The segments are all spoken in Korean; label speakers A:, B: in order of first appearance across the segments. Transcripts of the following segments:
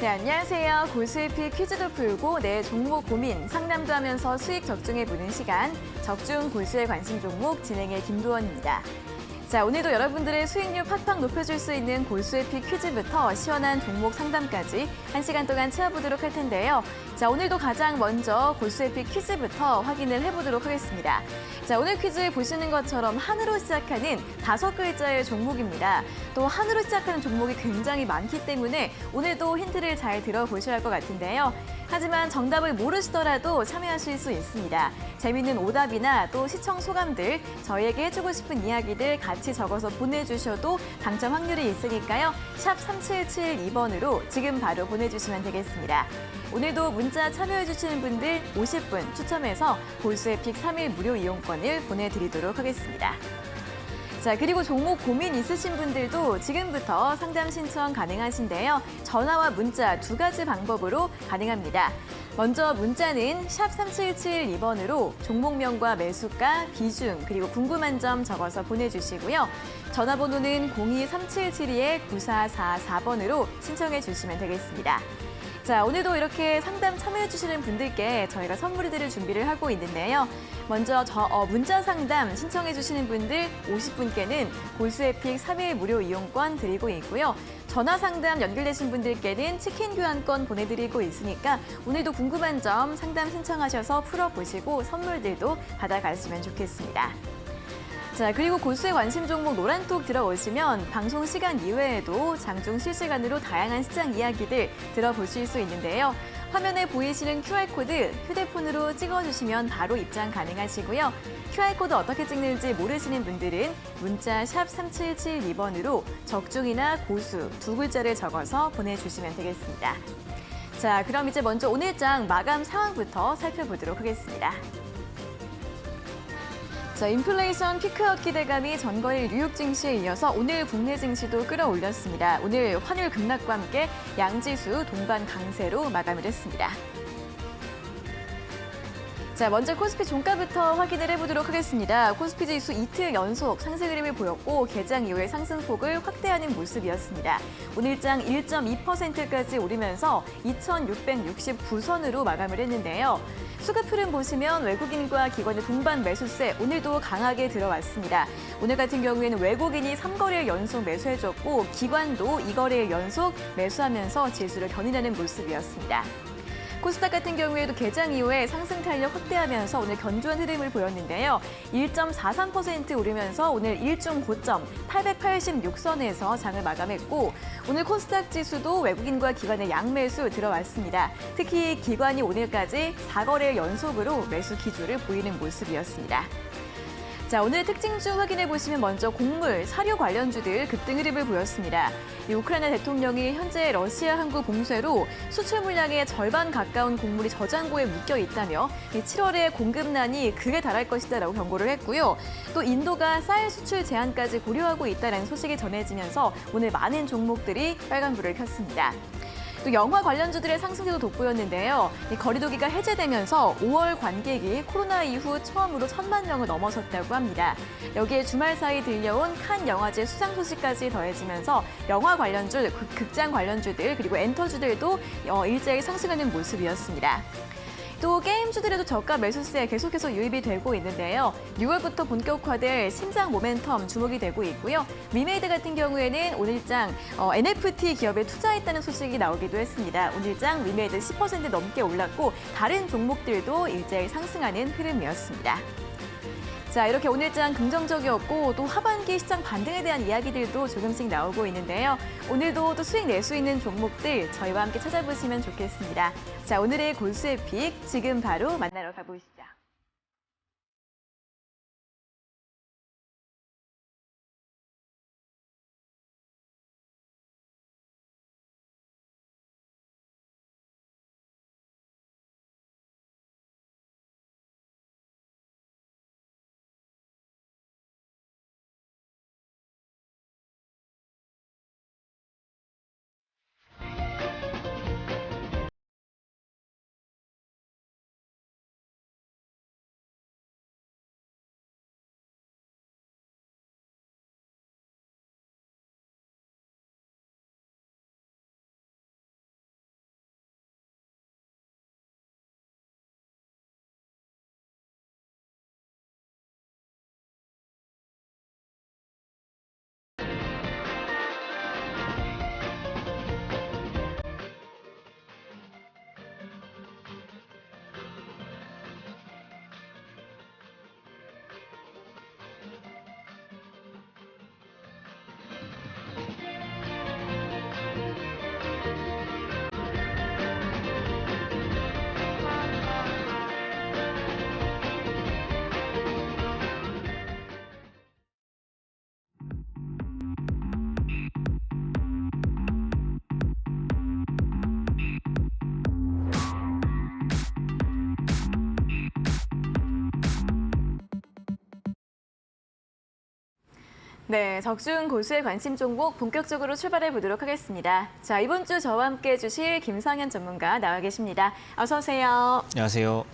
A: 네, 안녕하세요. 고수익 퀴즈도 풀고 내 종목 고민, 상담도 하면서 수익 적중해보는 시간, 적중 고수의 관심 종목 진행의 김도원입니다. 자, 오늘도 여러분들의 수익률 팍팍 높여줄 수 있는 고수의 픽 퀴즈부터 시원한 종목 상담까지 1시간 동안 채워보도록 할 텐데요. 자, 오늘도 가장 먼저 고수의 픽 퀴즈부터 확인을 해보도록 하겠습니다. 자, 오늘 퀴즈 보시는 것처럼 한으로 시작하는 5글자의 종목입니다. 또 한으로 시작하는 종목이 굉장히 많기 때문에 오늘도 힌트를 잘 들어보셔야 할 것 같은데요. 하지만 정답을 모르시더라도 참여하실 수 있습니다. 재미있는 오답이나 또 시청 소감들, 저희에게 해주고 싶은 이야기들 같이 적어서 보내주셔도 당첨 확률이 있으니까요. 샵 3772번으로 지금 바로 보내주시면 되겠습니다. 오늘도 문자 참여해주시는 분들 50분 추첨해서 골수의 픽 3일 무료 이용권을 보내드리도록 하겠습니다. 자, 그리고 종목 고민 있으신 분들도 지금부터 상담 신청 가능하신데요. 전화와 문자 2가지 방법으로 가능합니다. 먼저 문자는 샵 3772번으로 종목명과 매수가, 비중, 그리고 궁금한 점 적어서 보내주시고요. 전화번호는 02-3772-9444번으로 신청해 주시면 되겠습니다. 자, 오늘도 이렇게 상담 참여해주시는 분들께 저희가 선물들을 준비를 하고 있는데요. 먼저 문자 상담 신청해주시는 분들 50분께는 골수의 픽 3일 무료 이용권 드리고 있고요. 전화 상담 연결되신 분들께는 치킨 교환권 보내드리고 있으니까 오늘도 궁금한 점 상담 신청하셔서 풀어보시고 선물들도 받아가시면 좋겠습니다. 자, 그리고 고수의 관심 종목 노란톡 들어오시면 방송 시간 이외에도 장중 실시간으로 다양한 시장 이야기들 들어보실 수 있는데요. 화면에 보이시는 QR코드 휴대폰으로 찍어주시면 바로 입장 가능하시고요. QR코드 어떻게 찍는지 모르시는 분들은 문자 샵 3772번으로 적중이나 고수 2글자를 적어서 보내주시면 되겠습니다. 자, 그럼 이제 먼저 오늘장 마감 상황부터 살펴보도록 하겠습니다. 자, 인플레이션 피크아웃 기대감이 전거일 뉴욕 증시에 이어서 오늘 국내 증시도 끌어올렸습니다. 오늘 환율 급락과 함께 양지수 동반 강세로 마감을 했습니다. 자, 먼저 코스피 종가부터 확인을 해보도록 하겠습니다. 코스피 지수 이틀 연속 상승 흐름을 보였고 개장 이후에 상승폭을 확대하는 모습이었습니다. 오늘장 1.2%까지 오르면서 2,669선으로 마감을 했는데요. 수급 흐름 보시면 외국인과 기관의 동반 매수세 오늘도 강하게 들어왔습니다. 오늘 같은 경우에는 외국인이 3거래일 연속 매수해줬고 기관도 2거래일 연속 매수하면서 지수를 견인하는 모습이었습니다. 코스닥 같은 경우에도 개장 이후에 상승 탄력 확대하면서 오늘 견조한 흐름을 보였는데요. 1.43% 오르면서 오늘 일중 고점 886선에서 장을 마감했고 오늘 코스닥 지수도 외국인과 기관의 양매수 들어왔습니다. 특히 기관이 오늘까지 4거래일 연속으로 매수 기조를 보이는 모습이었습니다. 자, 오늘 특징주 확인해 보시면 먼저 곡물, 사료 관련주들 급등 흐름을 보였습니다. 우크라이나 대통령이 현재 러시아 항구 봉쇄로 수출 물량의 절반 가까운 곡물이 저장고에 묶여 있다며 7월에 공급난이 극에 달할 것이다라고 경고를 했고요. 또 인도가 쌀 수출 제한까지 고려하고 있다는 소식이 전해지면서 오늘 많은 종목들이 빨간불을 켰습니다. 또 영화 관련주들의 상승세도 돋보였는데요. 거리두기가 해제되면서 5월 관객이 코로나 이후 처음으로 1,000만 명을 넘어섰다고 합니다. 여기에 주말 사이 들려온 칸 영화제 수상 소식까지 더해지면서 영화 관련주, 극장 관련주들 그리고 엔터주들도 일제히 상승하는 모습이었습니다. 또 게임주들에도 저가 매수세 계속해서 유입이 되고 있는데요. 6월부터 본격화될 신작 모멘텀 주목이 되고 있고요. 위메이드 같은 경우에는 오늘장 NFT 기업에 투자했다는 소식이 나오기도 했습니다. 오늘장 위메이드 10% 넘게 올랐고 다른 종목들도 일제히 상승하는 흐름이었습니다. 자, 이렇게 오늘장 긍정적이었고 또 하반기 시장 반등에 대한 이야기들도 조금씩 나오고 있는데요. 오늘도 또 수익 낼 수 있는 종목들 저희와 함께 찾아보시면 좋겠습니다. 자, 오늘의 골수의 픽 지금 바로 만나러 가보시죠. 네, 적중 고수의 관심 종목 본격적으로 출발해 보도록 하겠습니다. 자, 이번 주 저와 함께 해주실 김상현 전문가 나와 계십니다. 어서 오세요.
B: 안녕하세요.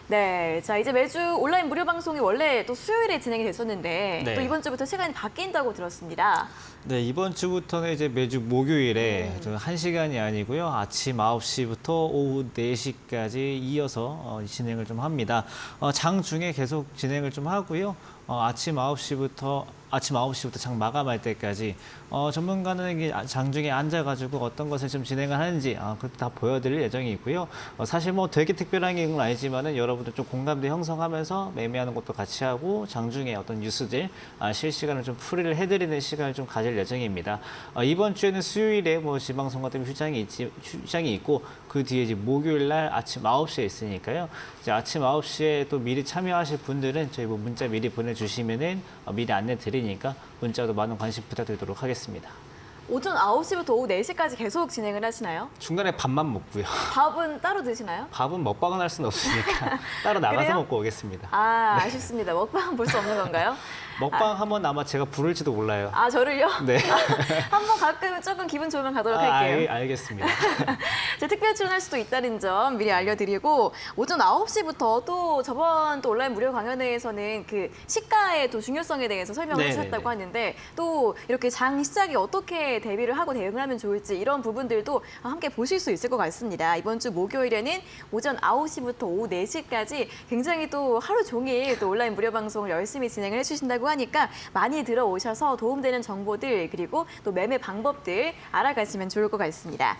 A: 네, 자 이제 매주 온라인 무료 방송이 원래 또 수요일에 진행이 됐었는데
B: 네.
A: 또 이번 주부터 시간이 바뀐다고 들었습니다.
B: 네, 이번 주부터는 이제 매주 목요일에 1시간이 아니고요. 아침 9시부터 오후 4시까지 이어서 진행을 좀 합니다. 장중에 계속 진행을 좀 하고요. 아침 9시부터 장 마감할 때까지 전문가는 이게 장중에 앉아가지고 어떤 것을 좀 진행을 하는지 그것도 다 보여드릴 예정이고요. 사실 뭐 되게 특별한 건 아니지만은 여러분들 좀 공감대 형성하면서 매매하는 것도 같이 하고 장중에 어떤 뉴스들 실시간으로 좀 풀이를 해드리는 시간을 좀 가질 예정입니다. 이번 주에는 수요일에 뭐 지방선거 때문에 휴장이 있고 그 뒤에 이제 목요일 날 아침 9시에 있으니까요. 이제 아침 9시에 또 미리 참여하실 분들은 저희 뭐 문자 미리 보내주시면은 미리 안내 드리니까 문자도 많은 관심 부탁드리도록 하겠습니다.
A: 오전 9시부터 오후 4시까지 계속 진행을 하시나요?
B: 중간에 밥만 먹고요.
A: 밥은 따로 드시나요?
B: 밥은 먹방은 할 수는 없으니까 따로 나가서
A: 그래요?
B: 먹고 오겠습니다.
A: 아쉽습니다. 먹방은 볼 수 없는 건가요?
B: 먹방 한번 아마 제가 부를지도 몰라요.
A: 저를요?
B: 네.
A: 한번 가끔 조금 기분 좋으면 가도록 할게요.
B: 알겠습니다.
A: 제 특별 출연할 수도 있다는 점 미리 알려드리고 오전 9시부터 또 저번 또 온라인 무료 강연회에서는 그 시가의 또 중요성에 대해서 설명을
B: 네네네.
A: 해주셨다고 하는데 또 이렇게 장 시작이 어떻게 대비를 하고 대응을 하면 좋을지 이런 부분들도 함께 보실 수 있을 것 같습니다. 이번 주 목요일에는 오전 9시부터 오후 4시까지 굉장히 또 하루 종일 또 온라인 무료 방송을 열심히 진행을 해주신다고 하니까 많이 들어오셔서 도움되는 정보들 그리고 또 매매 방법들 알아가시면 좋을 것 같습니다.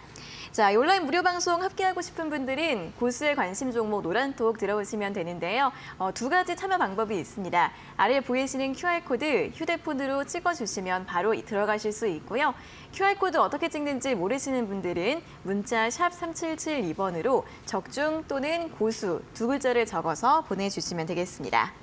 A: 자, 이 온라인 무료 방송 함께하고 싶은 분들은 고수의 관심 종목 노란톡 들어오시면 되는데요. 두 가지 참여 방법이 있습니다. 아래에 보이시는 QR코드 휴대폰으로 찍어주시면 바로 들어가실 수 있고요. QR코드 어떻게 찍는지 모르시는 분들은 문자 샵 3772번으로 적중 또는 고수 두 글자를 적어서 보내주시면 되겠습니다.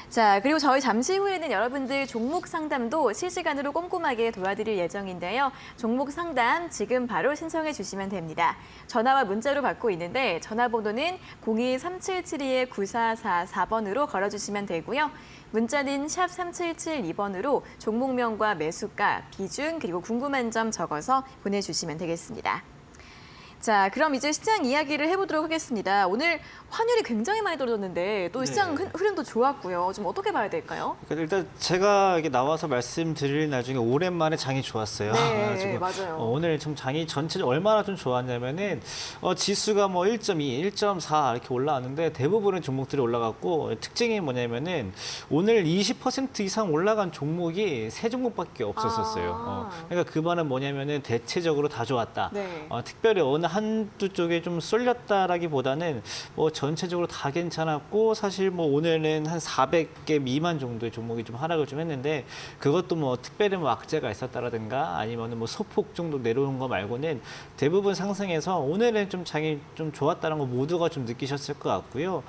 A: 자, 그리고 저희 잠시 후에는 여러분들 종목 상담도 실시간으로 꼼꼼하게 도와드릴 예정인데요. 종목 상담 지금 바로 신청해 주시면 됩니다. 전화와 문자로 받고 있는데 전화번호는 02-3772-9444번으로 걸어주시면 되고요. 문자는 샵 3772번으로 종목명과 매수가, 비중, 그리고 궁금한 점 적어서 보내주시면 되겠습니다. 자, 그럼 이제 시장 이야기를 해보도록 하겠습니다. 오늘 환율이 굉장히 많이 떨어졌는데 또 시장 흐름도 좋았고요. 좀 어떻게 봐야 될까요?
B: 그러니까 일단 제가 이게 나와서 말씀드릴 나중에 오랜만에 장이 좋았어요.
A: 네, 맞아요.
B: 오늘 좀 장이 전체적으로 얼마나 좀 좋았냐면은 지수가 뭐 1.2, 1.4 이렇게 올라왔는데 대부분의 종목들이 올라갔고 특징이 뭐냐면은 오늘 20% 이상 올라간 종목이 세 종목밖에 없었어요. 그러니까 그 말은 뭐냐면은 대체적으로 다 좋았다.
A: 네.
B: 특별히 어느 한두 쪽에 좀 쏠렸다라기보다는 뭐 전체적으로 다 괜찮았고 사실 뭐 오늘은 한 400개 미만 정도의 종목이 좀 하락을 좀 했는데 그것도 뭐 특별히 뭐 악재가 있었다라든가 아니면은 뭐 소폭 정도 내려오는 거 말고는 대부분 상승해서 오늘은 좀 장이 좀 좋았다는 거 모두가 좀 느끼셨을 것 같고요.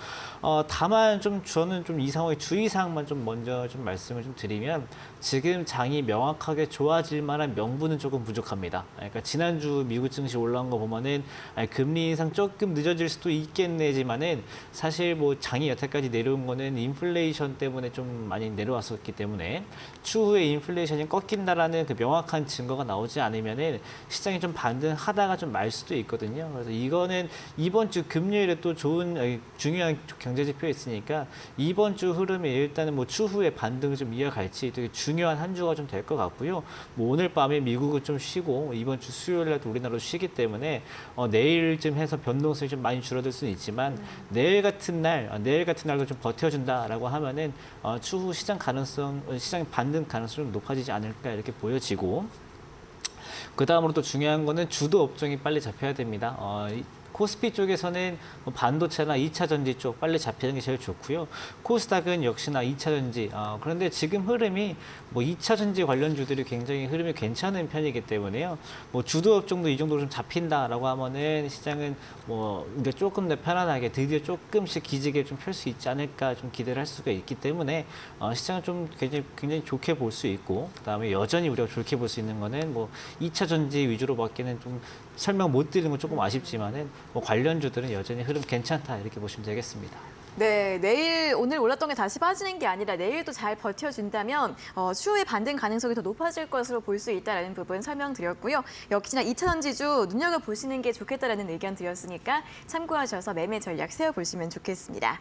B: 다만 좀 저는 좀 이 상황의 주의사항만 좀 먼저 좀 말씀을 좀 드리면 지금 장이 명확하게 좋아질 만한 명분은 조금 부족합니다. 그러니까 지난주 미국 증시 올라온 거 보면은 금리 인상 조금 늦어질 수도 있겠네지만은 사실 뭐 장이 여태까지 내려온 거는 인플레이션 때문에 좀 많이 내려왔었기 때문에 추후에 인플레이션이 꺾인다라는 그 명확한 증거가 나오지 않으면은 시장이 좀 반등하다가 좀 말 수도 있거든요. 그래서 이거는 이번 주 금요일에 또 좋은 중요한 경제 지표 있으니까 이번 주 흐름에 일단은 뭐 추후에 반등을 좀 이어갈지 되게 중요한 한 주가 좀 될 것 같고요. 뭐 오늘 밤에 미국은 좀 쉬고 이번 주 수요일에도 우리나라도 쉬기 때문에 내일쯤 해서 변동성이 좀 많이 줄어들 수는 있지만 내일 같은 날도 좀 버텨준다라고 하면은 추후 시장 반등 가능성이 좀 높아지지 않을까 이렇게 보여지고 그 다음으로 또 중요한 거는 주도 업종이 빨리 잡혀야 됩니다. 코스피 쪽에서는 반도체나 2차 전지 쪽 빨리 잡히는 게 제일 좋고요. 코스닥은 역시나 2차 전지. 그런데 지금 흐름이 뭐 2차 전지 관련주들이 굉장히 흐름이 괜찮은 편이기 때문에요. 뭐 주도 업종도 이 정도로 좀 잡힌다라고 하면은 시장은 뭐 이제 조금 더 편안하게 드디어 조금씩 기지개 좀 펼 수 있지 않을까 좀 기대를 할 수가 있기 때문에 시장은 좀 굉장히 좋게 볼 수 있고 그다음에 여전히 우리가 좋게 볼 수 있는 거는 뭐 2차 전지 위주로밖에는 좀 설명 못 드리는 건 조금 아쉽지만은 뭐 관련주들은 여전히 흐름 괜찮다 이렇게 보시면 되겠습니다.
A: 네, 내일 오늘 올랐던 게 다시 빠지는 게 아니라 내일도 잘 버텨준다면 추후에 반등 가능성이 더 높아질 것으로 볼 수 있다는 부분 설명드렸고요. 역시나 2차전 지주 눈여겨보시는 게 좋겠다라는 의견 드렸으니까 참고하셔서 매매 전략 세워보시면 좋겠습니다.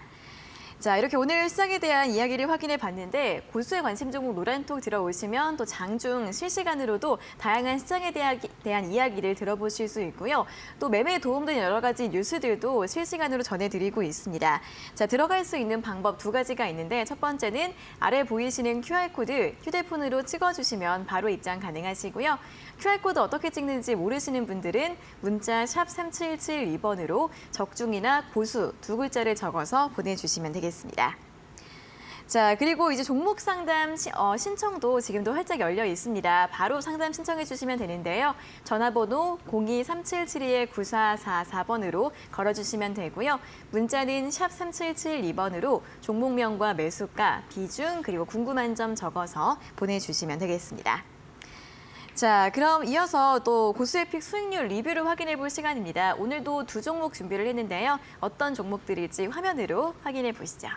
A: 자, 이렇게 오늘 시장에 대한 이야기를 확인해 봤는데 고수의 관심 종목 노란톡 들어오시면 또 장중 실시간으로도 다양한 시장에 대한 이야기를 들어보실 수 있고요. 또 매매에 도움되는 여러 가지 뉴스들도 실시간으로 전해드리고 있습니다. 자, 들어갈 수 있는 방법 두 가지가 있는데 첫 번째는 아래 보이시는 QR코드 휴대폰으로 찍어주시면 바로 입장 가능하시고요. QR코드 어떻게 찍는지 모르시는 분들은 문자 샵 3772번으로 적중이나 고수 두 글자를 적어서 보내주시면 되겠습니다. 자, 그리고 이제 종목 상담 신청도 지금도 활짝 열려 있습니다. 바로 상담 신청해 주시면 되는데요. 전화번호 02-372-9444번으로 걸어주시면 되고요. 문자는 샵 3772번으로 종목명과 매수가, 비중, 그리고 궁금한 점 적어서 보내주시면 되겠습니다. 자, 그럼 이어서 또 고수의 픽 수익률 리뷰를 확인해 볼 시간입니다. 오늘도 두 종목 준비를 했는데요. 어떤 종목들일지 화면으로 확인해 보시죠.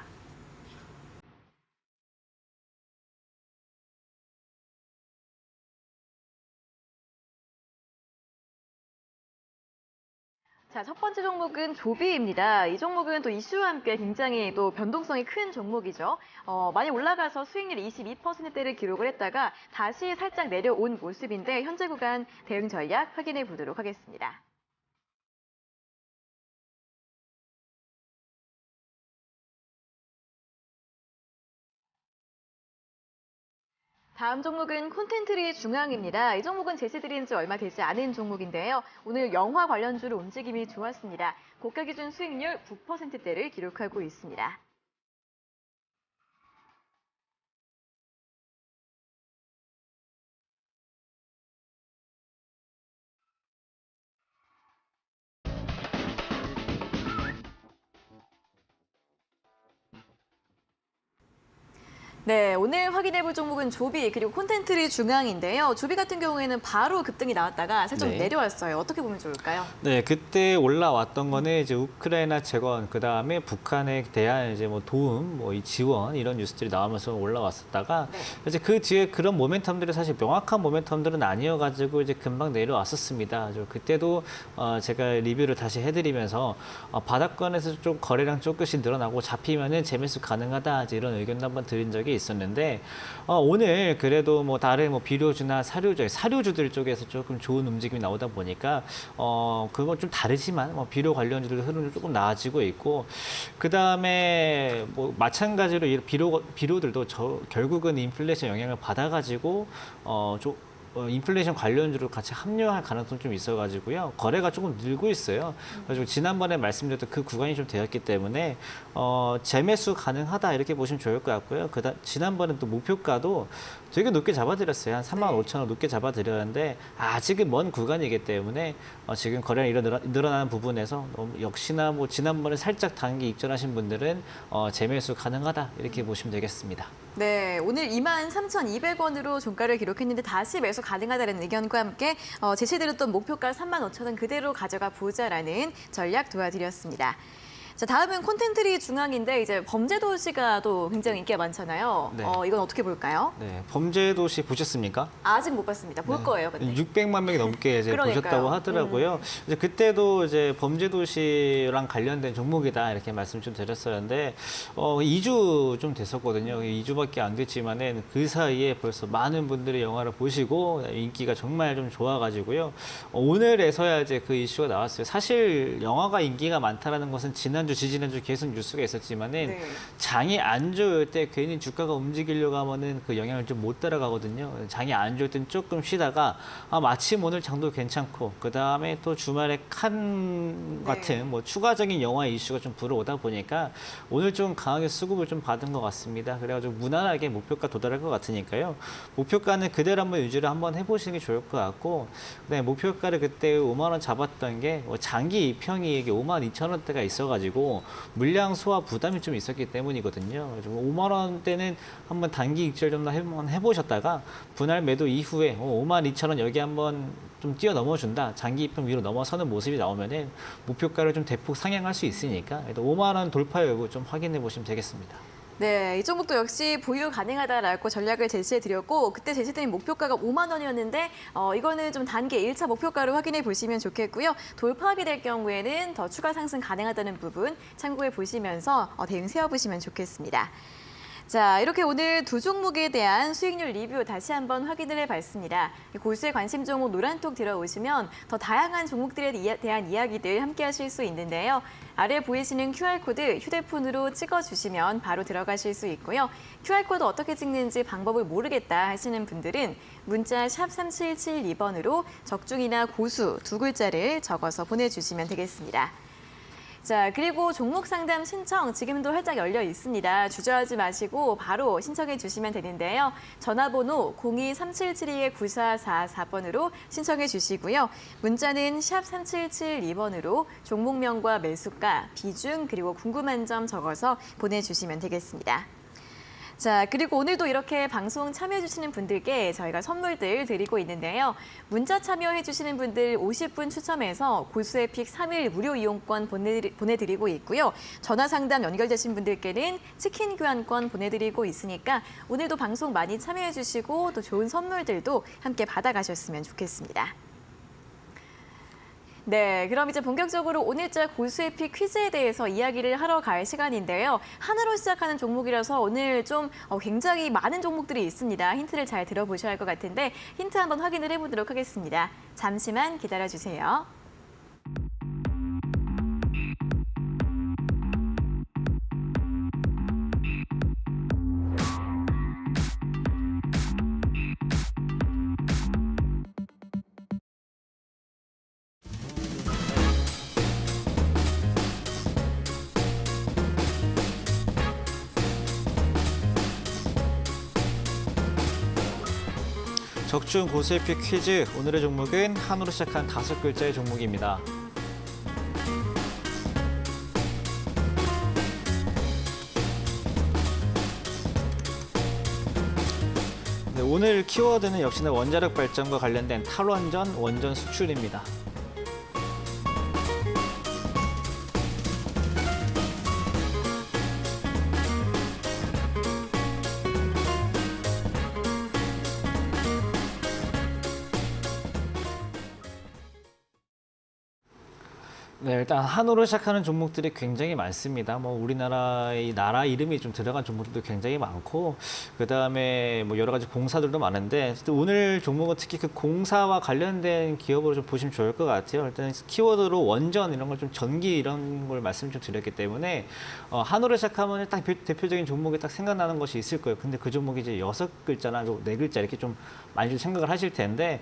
A: 자, 첫 번째 종목은 조비입니다. 이 종목은 또 이슈와 함께 굉장히 또 변동성이 큰 종목이죠. 많이 올라가서 수익률 22%대를 기록을 했다가 다시 살짝 내려온 모습인데 현재 구간 대응 전략 확인해 보도록 하겠습니다. 다음 종목은 콘텐츠리 중앙입니다. 이 종목은 제시드린 지 얼마 되지 않은 종목인데요. 오늘 영화 관련주로 움직임이 좋았습니다. 고가 기준 수익률 9%대를 기록하고 있습니다. 네, 오늘 확인해볼 종목은 조비 그리고 콘텐츠리 중앙인데요. 조비 같은 경우에는 바로 급등이 나왔다가 살짝
B: 네.
A: 내려왔어요. 어떻게 보면 좋을까요?
B: 네, 그때 올라왔던 거는 이제 우크라이나 재건, 그 다음에 북한에 대한 이제 뭐 도움, 뭐 이 지원 이런 뉴스들이 나오면서 올라왔었다가
A: 네.
B: 이제 그 뒤에 그런 모멘텀들이 사실 명확한 모멘텀들은 아니어가지고 이제 금방 내려왔었습니다. 그때도 제가 리뷰를 다시 해드리면서 바닥권에서 좀 거래량 조금씩 늘어나고 잡히면은 재매수 가능하다 이제 이런 의견도 한번 드린 적이 있었는데 오늘 그래도 뭐 다른 뭐 비료주나 사료주들 쪽에서 조금 좋은 움직임이 나오다 보니까 그건 좀 다르지만 뭐 비료 관련주들 흐름이 조금 나아지고 있고 그 다음에 뭐 마찬가지로 이 비료들도 결국은 인플레이션 영향을 받아가지고 인플레이션 관련주로 같이 합류할 가능성이 좀 있어가지고요. 거래가 조금 늘고 있어요. 그래서 지난번에 말씀드렸던 그 구간이 좀 되었기 때문에 재매수 가능하다 이렇게 보시면 좋을 것 같고요. 지난번에 또 목표가도 되게 높게 잡아드렸어요. 한 35,000원 높게 잡아드렸는데 아직은 먼 구간이기 때문에 지금 거래가 늘어나는 부분에서 역시나 뭐 지난번에 살짝 단기 입전하신 분들은 재매수 가능하다 이렇게 보시면 되겠습니다.
A: 네, 오늘 23,200원으로 종가를 기록했는데 다시 매수 가능하다는 의견과 함께 제시드렸던 목표가 35,000원 그대로 가져가 보자라는 전략 도와드렸습니다. 자, 다음은 콘텐츠리 중앙인데 이제 범죄도시가 또 굉장히 인기가 많잖아요.
B: 네.
A: 이건 어떻게 볼까요?
B: 네, 범죄도시 보셨습니까?
A: 아직 못 봤습니다. 볼 거예요, 근데.
B: 600만 명이 넘게 이제
A: 그러니까요.
B: 보셨다고 하더라고요. 이제 그때도 이제 범죄도시랑 관련된 종목이다 이렇게 말씀 좀 드렸었는데 2주 좀 됐었거든요. 2주밖에 안 됐지만은 그 사이에 벌써 많은 분들이 영화를 보시고 인기가 정말 좀 좋아가지고요. 오늘에서야 이제 그 이슈가 나왔어요. 사실 영화가 인기가 많다라는 것은 지난주, 지지난주 계속 뉴스가 있었지만은
A: 네.
B: 장이 안 좋을 때 괜히 주가가 움직이려고 하면은 그 영향을 좀 못 따라가거든요. 장이 안 좋을 때는 조금 쉬다가 마침 오늘 장도 괜찮고 그 다음에 또 주말에 칸 같은 뭐 추가적인 영화 이슈가 좀 불어오다 보니까 오늘 좀 강하게 수급을 좀 받은 것 같습니다. 그래가지고 무난하게 목표가 도달할 것 같으니까요. 목표가는 그대로 한번 유지를 한번 해보시는 게 좋을 것 같고 그다음에 목표가를 그때 5만 원 잡았던 게 장기 입형이 이게 52,000원대가 있어가지고 가지고 물량 소화 부담이 좀 있었기 때문이거든요. 그래서 5만 원대는 한번 단기 익절 좀 한번 해보셨다가 분할 매도 이후에 5만 2천 원 여기 한번 좀 뛰어 넘어준다. 장기 입금 위로 넘어서는 모습이 나오면은 목표가를 좀 대폭 상향할 수 있으니까 5만 원 돌파 여부 좀 확인해 보시면 되겠습니다.
A: 네, 이 종목도 역시 보유 가능하다라고 전략을 제시해드렸고 그때 제시드린 목표가가 5만 원이었는데 이거는 좀 단기 1차 목표가를 확인해 보시면 좋겠고요. 돌파하게 될 경우에는 더 추가 상승 가능하다는 부분 참고해 보시면서 대응 세워보시면 좋겠습니다. 자, 이렇게 오늘 두 종목에 대한 수익률 리뷰 다시 한번 확인을 해봤습니다. 고수의 관심 종목 노란톡 들어오시면 더 다양한 종목들에 대한 이야기들 함께 하실 수 있는데요. 아래 보이시는 QR코드 휴대폰으로 찍어주시면 바로 들어가실 수 있고요. QR코드 어떻게 찍는지 방법을 모르겠다 하시는 분들은 문자 샵 3772번으로 적중이나 고수 두 글자를 적어서 보내주시면 되겠습니다. 자, 그리고 종목 상담 신청 지금도 활짝 열려 있습니다. 주저하지 마시고 바로 신청해 주시면 되는데요. 전화번호 02-3772-9444번으로 신청해 주시고요. 문자는 샵 3772번으로 종목명과 매수가, 비중, 그리고 궁금한 점 적어서 보내주시면 되겠습니다. 자, 그리고 오늘도 이렇게 방송 참여해주시는 분들께 저희가 선물들 드리고 있는데요. 문자 참여해주시는 분들 50분 추첨해서 고수의 픽 3일 무료 이용권 보내드리고 있고요. 전화 상담 연결되신 분들께는 치킨 교환권 보내드리고 있으니까 오늘도 방송 많이 참여해주시고 또 좋은 선물들도 함께 받아가셨으면 좋겠습니다. 네, 그럼 이제 본격적으로 오늘자 고수의 픽 퀴즈에 대해서 이야기를 하러 갈 시간인데요. 하나로 시작하는 종목이라서 오늘 좀 굉장히 많은 종목들이 있습니다. 힌트를 잘 들어보셔야 할 것 같은데 힌트 한번 확인을 해보도록 하겠습니다. 잠시만 기다려주세요.
B: 적중 고수의 픽 퀴즈, 오늘의 종목은 한으로 시작한 5글자의 종목입니다. 네, 오늘 키워드는 역시나 원자력 발전과 관련된 탈원전, 원전 수출입니다. 네, 일단 한으로 시작하는 종목들이 굉장히 많습니다. 뭐 우리나라의 나라 이름이 좀 들어간 종목들도 굉장히 많고, 그 다음에 뭐 여러 가지 공사들도 많은데, 오늘 종목은 특히 그 공사와 관련된 기업으로 좀 보시면 좋을 것 같아요. 일단 키워드로 원전 이런 걸 좀 전기 이런 걸 말씀 좀 드렸기 때문에 한으로 시작하면 딱 대표적인 종목이 딱 생각나는 것이 있을 거예요. 근데 그 종목이 이제 6글자나 4글자 이렇게 좀 많이 좀 생각을 하실 텐데,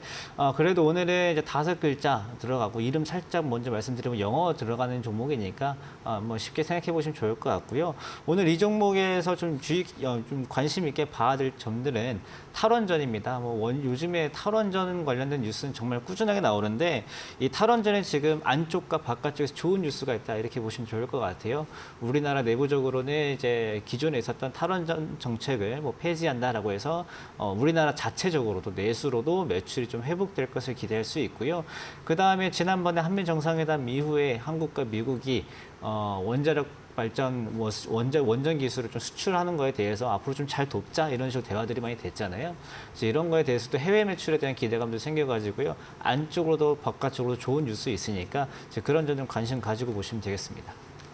B: 그래도 오늘은 이제 5글자 들어가고 이름 살짝 먼저 말씀드리면 영어 들어가는 종목이니까 뭐 쉽게 생각해 보시면 좋을 것 같고요. 오늘 이 종목에서 좀 좀 관심 있게 봐야 될 점들은 탈원전입니다. 요즘에 탈원전 관련된 뉴스는 정말 꾸준하게 나오는데 이 탈원전에 지금 안쪽과 바깥쪽에서 좋은 뉴스가 있다 이렇게 보시면 좋을 것 같아요. 우리나라 내부적으로는 이제 기존에 있었던 탈원전 정책을 폐지한다라고 해서 우리나라 자체적으로도 내수로도 매출이 좀 회복될 것을 기대할 수 있고요. 그 다음에 지난번에 한미 정상회담 이후에 한국과 미국이 원자력 발전, 원전 기술을 좀 수출하는 거에 대해서 앞으로 좀 잘 돕자 이런 식으로 대화들이 많이 됐잖아요. 그래서 이런 거에 대해서도 해외 매출에 대한 기대감도 생겨가지고요. 안쪽으로도 바깥쪽으로도 좋은 뉴스 있으니까 그런 점 좀 관심 가지고 보시면 되겠습니다.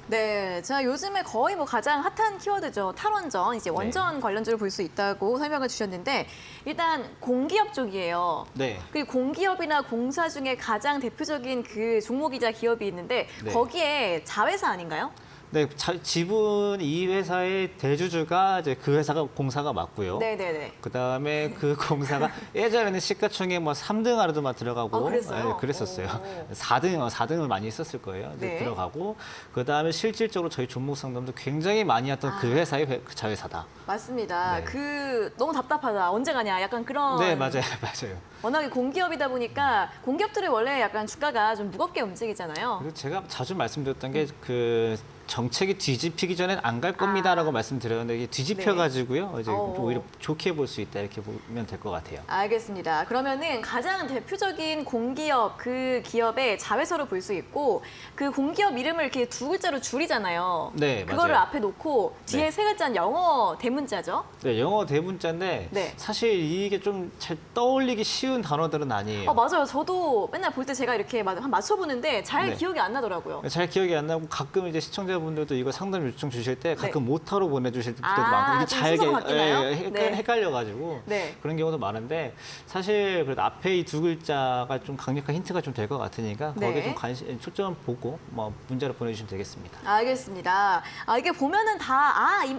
A: 네, 자 요즘에 거의 가장 핫한 키워드죠. 탈원전, 이제 원전 관련주를 볼 수 있다고 설명을 주셨는데 일단 공기업 쪽이에요.
B: 네.
A: 그 공기업이나 공사 중에 가장 대표적인 그 종목이자 기업이 있는데
B: 네.
A: 거기에 자회사 아닌가요?
B: 네, 지분 이 회사의 대주주가 이제 그 회사가 공사가 맞고요.
A: 네네네.
B: 그 다음에 그 공사가 예전에는 시가총액 3등 안에도 막 들어가고
A: 그랬어요?
B: 그랬었어요.
A: 오.
B: 4등을 많이 했었을 거예요.
A: 네.
B: 들어가고 그 다음에 실질적으로 저희 종목 상담도 굉장히 많이 했던 그 회사의 자회사다.
A: 맞습니다.
B: 네.
A: 그 너무 답답하다. 언제 가냐? 약간 그런.
B: 네, 맞아요, 맞아요.
A: 워낙에 공기업이다 보니까 공기업들이 원래 약간 주가가 좀 무겁게 움직이잖아요.
B: 그리고 제가 자주 말씀드렸던 게 그 정책이 뒤집히기 전엔 안 갈 겁니다라고 말씀드렸는데 이게 뒤집혀가지고요. 이제 좀 오히려 좋게 볼 수 있다 이렇게 보면 될 것 같아요.
A: 알겠습니다. 그러면은 가장 대표적인 공기업 그 기업의 자회사로 볼 수 있고 그 공기업 이름을 이렇게 두 글자로 줄이잖아요.
B: 네,
A: 그거를
B: 맞아요.
A: 앞에 놓고 뒤에
B: 네.
A: 세 글자는 영어 대문자죠.
B: 네, 영어 대문자인데
A: 네.
B: 사실 이게 좀 잘 떠올리기 쉬운 단어들은 아니에요.
A: 맞아요. 저도 맨날 볼 때 제가 이렇게 한 맞춰보는데 잘
B: 네.
A: 기억이 안 나더라고요.
B: 잘 기억이 안 나고 가끔 이제 시청자분들도 이거 상담 요청 주실 때 가끔
A: 네.
B: 모타로 보내주실 때도
A: 아,
B: 많고 이게
A: 좀
B: 잘
A: 순서가 바뀌나요? 네.
B: 헷갈려가지고
A: 네.
B: 그런 경우도 많은데 사실 그래도 앞에 이 두 글자가 좀 강력한 힌트가 좀 될 것 같으니까
A: 네.
B: 거기에 좀 초점 보고 뭐 문자로 보내주시면 되겠습니다.
A: 알겠습니다. 이게 보면은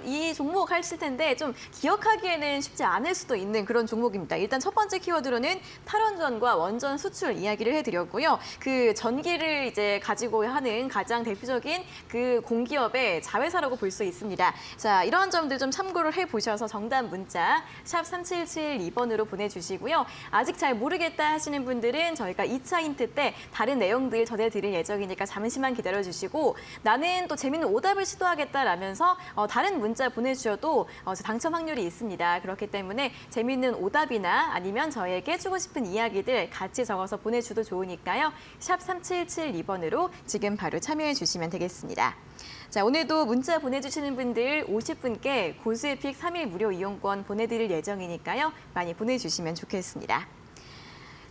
A: 이 종목 하실 텐데 좀 기억하기에는 쉽지 않을 수도 있는 그런 종목입니다. 일단 첫 번째 키워드로는 탈원전과 원전 수출 이야기를 해드렸고요. 그 전기를 이제 가지고 하는 가장 대표적인 그 공기업의 자회사라고 볼 수 있습니다. 자, 이러한 점들 좀 참고를 해보셔서 정답 문자 샵 3772번으로 보내주시고요. 아직 잘 모르겠다 하시는 분들은 저희가 2차 힌트 때 다른 내용들 전해드릴 예정이니까 잠시만 기다려주시고 나는 또 재밌는 오답을 시도하겠다라면서 다른 문자 보내주셔도 당첨 확률이 있습니다. 그렇기 때문에 재밌는 오답이나 아니면 저희에게 주고 싶은 이야기들 같이 적어서 보내주도 좋으니까요. 샵 3772번으로 지금 바로 참여해 주시면 되겠습니다. 자, 오늘도 문자 보내주시는 분들 50분께 고수의픽 3일 무료 이용권 보내드릴 예정이니까요. 많이 보내주시면 좋겠습니다.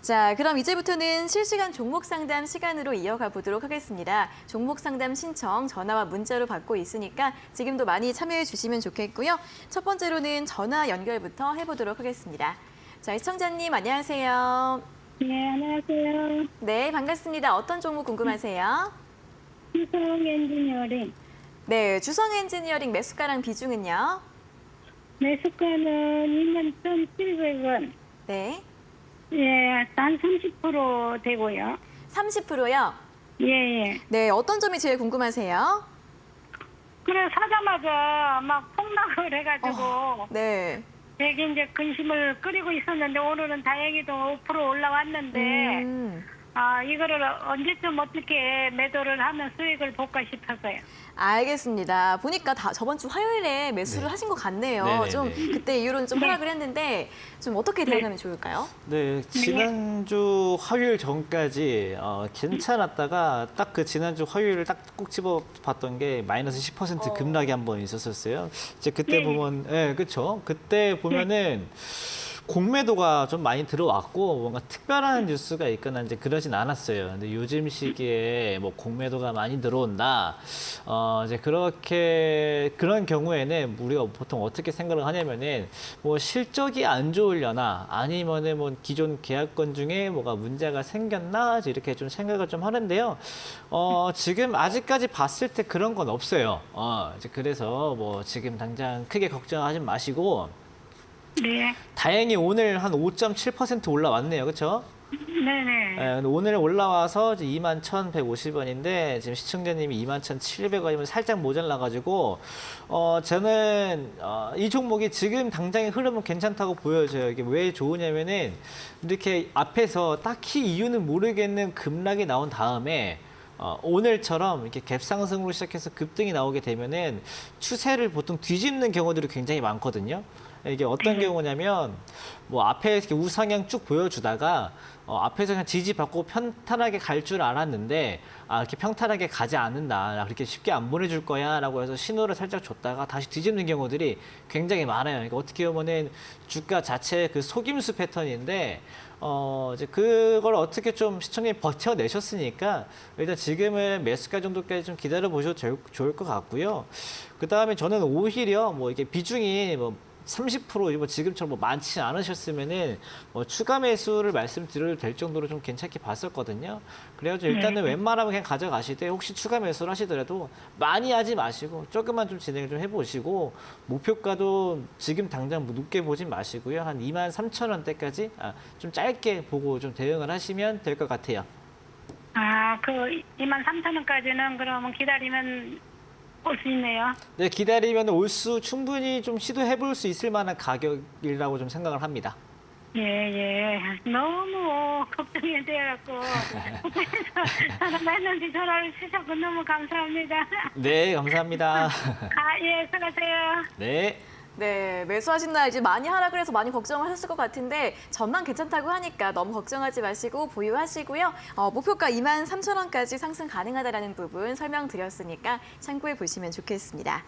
A: 자, 그럼 이제부터는 실시간 종목 상담 시간으로 이어가 보도록 하겠습니다. 종목 상담 신청 전화와 문자로 받고 있으니까 지금도 많이 참여해 주시면 좋겠고요. 첫 번째로는 전화 연결부터 해보도록 하겠습니다. 자, 시청자님 안녕하세요.
C: 네, 안녕하세요.
A: 네, 반갑습니다. 어떤 종목 궁금하세요?
C: 수성 엔지니어링.
A: 네, 주성 엔지니어링 매수가랑 비중은요?
C: 매수가는 21,700원.
A: 네,
C: 예, 한 30% 되고요.
A: 30%요?
C: 예, 예.
A: 네, 어떤 점이 제일 궁금하세요?
C: 그래, 사자마자 막 폭락을 해가지고,
A: 네.
C: 되게 이제 근심을 끓이고 있었는데, 오늘은 다행히도 5% 올라왔는데, 이거를 언제쯤 어떻게 매도를 하면 수익을 볼까 싶어서요.
A: 알겠습니다. 보니까 저번 주 화요일에 매수를
B: 네.
A: 하신 것 같네요.
B: 네네네.
A: 좀 그때 이후로는 좀
C: 네.
A: 하락을 했는데 좀 어떻게 대응하면 좋을까요?
B: 네, 지난주 화요일 전까지 괜찮았다가 딱 그 지난주 화요일을 딱 꼭 집어봤던 게 마이너스 10% 급락이 한번 있었었어요. 이제 그때
C: 네.
B: 보면, 예, 그렇죠. 그때 보면은 공매도가 좀 많이 들어왔고 뭔가 특별한 뉴스가 있거나 이제 그러진 않았어요. 근데 요즘 시기에 뭐 공매도가 많이 들어온다. 이제 그런 경우에는 우리가 보통 어떻게 생각을 하냐면은 뭐 실적이 안 좋으려나 아니면은 뭐 기존 계약건 중에 뭐가 문제가 생겼나 이렇게 좀 생각을 좀 하는데요. 지금 아직까지 봤을 때 그런 건 없어요. 이제 그래서 뭐 지금 당장 크게 걱정하지 마시고.
C: 네.
B: 다행히 오늘 한 5.7% 올라왔네요. 그렇죠?
C: 네네.
B: 오늘 올라와서 이제 21,150원인데 지금 시청자님이 21,700원이면 살짝 모자라가지고 저는 이 종목이 지금 당장의 흐름은 괜찮다고 보여져요. 이게 왜 좋으냐면은 이렇게 앞에서 딱히 이유는 모르겠는 급락이 나온 다음에 오늘처럼 이렇게 갭 상승으로 시작해서 급등이 나오게 되면은 추세를 보통 뒤집는 경우들이 굉장히 많거든요. 이게 어떤 경우냐면 뭐 앞에 이렇게 우상향 쭉 보여주다가 앞에서 그냥 지지받고 편탄하게 갈 줄 알았는데 이렇게 평탄하게 가지 않는다. 그렇게 쉽게 안 보내줄 거야라고 해서 신호를 살짝 줬다가 다시 뒤집는 경우들이 굉장히 많아요. 그러니까 어떻게 보면은 주가 자체의 그 속임수 패턴인데 이제 그걸 어떻게 좀 시청자님이 버텨내셨으니까 일단 지금은 매수가 정도까지 좀 기다려 보셔도 좋을 것 같고요. 그 다음에 저는 오히려 뭐 이게 비중이 뭐 30% 뭐 지금처럼 뭐 많지 않으셨으면은 뭐 추가 매수를 말씀드려도 될 정도로 좀 괜찮게 봤었거든요. 그래가지고 일단은 웬만하면 그냥 가져가시되 혹시 추가 매수를 하시더라도 많이 하지 마시고 조금만 좀 진행을 좀 해보시고 목표가도 지금 당장 뭐 높게 보진 마시고요. 한 23,000원대까지 좀 짧게 보고 좀 대응을 하시면 될 것 같아요.
C: 그 23,000원까지는 그러면 기다리면 올 수 있네요.
B: 네, 기다리면 올 수 충분히 좀 시도해볼 수 있을 만한 가격이라고 좀 생각을 합니다.
C: 예. 너무 걱정이 돼갖고 전화했는데 전화를 주셔서 너무 감사합니다.
B: 네, 감사합니다.
C: 예, 수고하세요.
B: 네.
A: 네, 매수하신 날 이제 많이 하락을 해서 많이 걱정하셨을 것 같은데 전망 괜찮다고 하니까 너무 걱정하지 마시고 보유하시고요. 목표가 23,000원까지 상승 가능하다라는 부분 설명드렸으니까 참고해 보시면 좋겠습니다.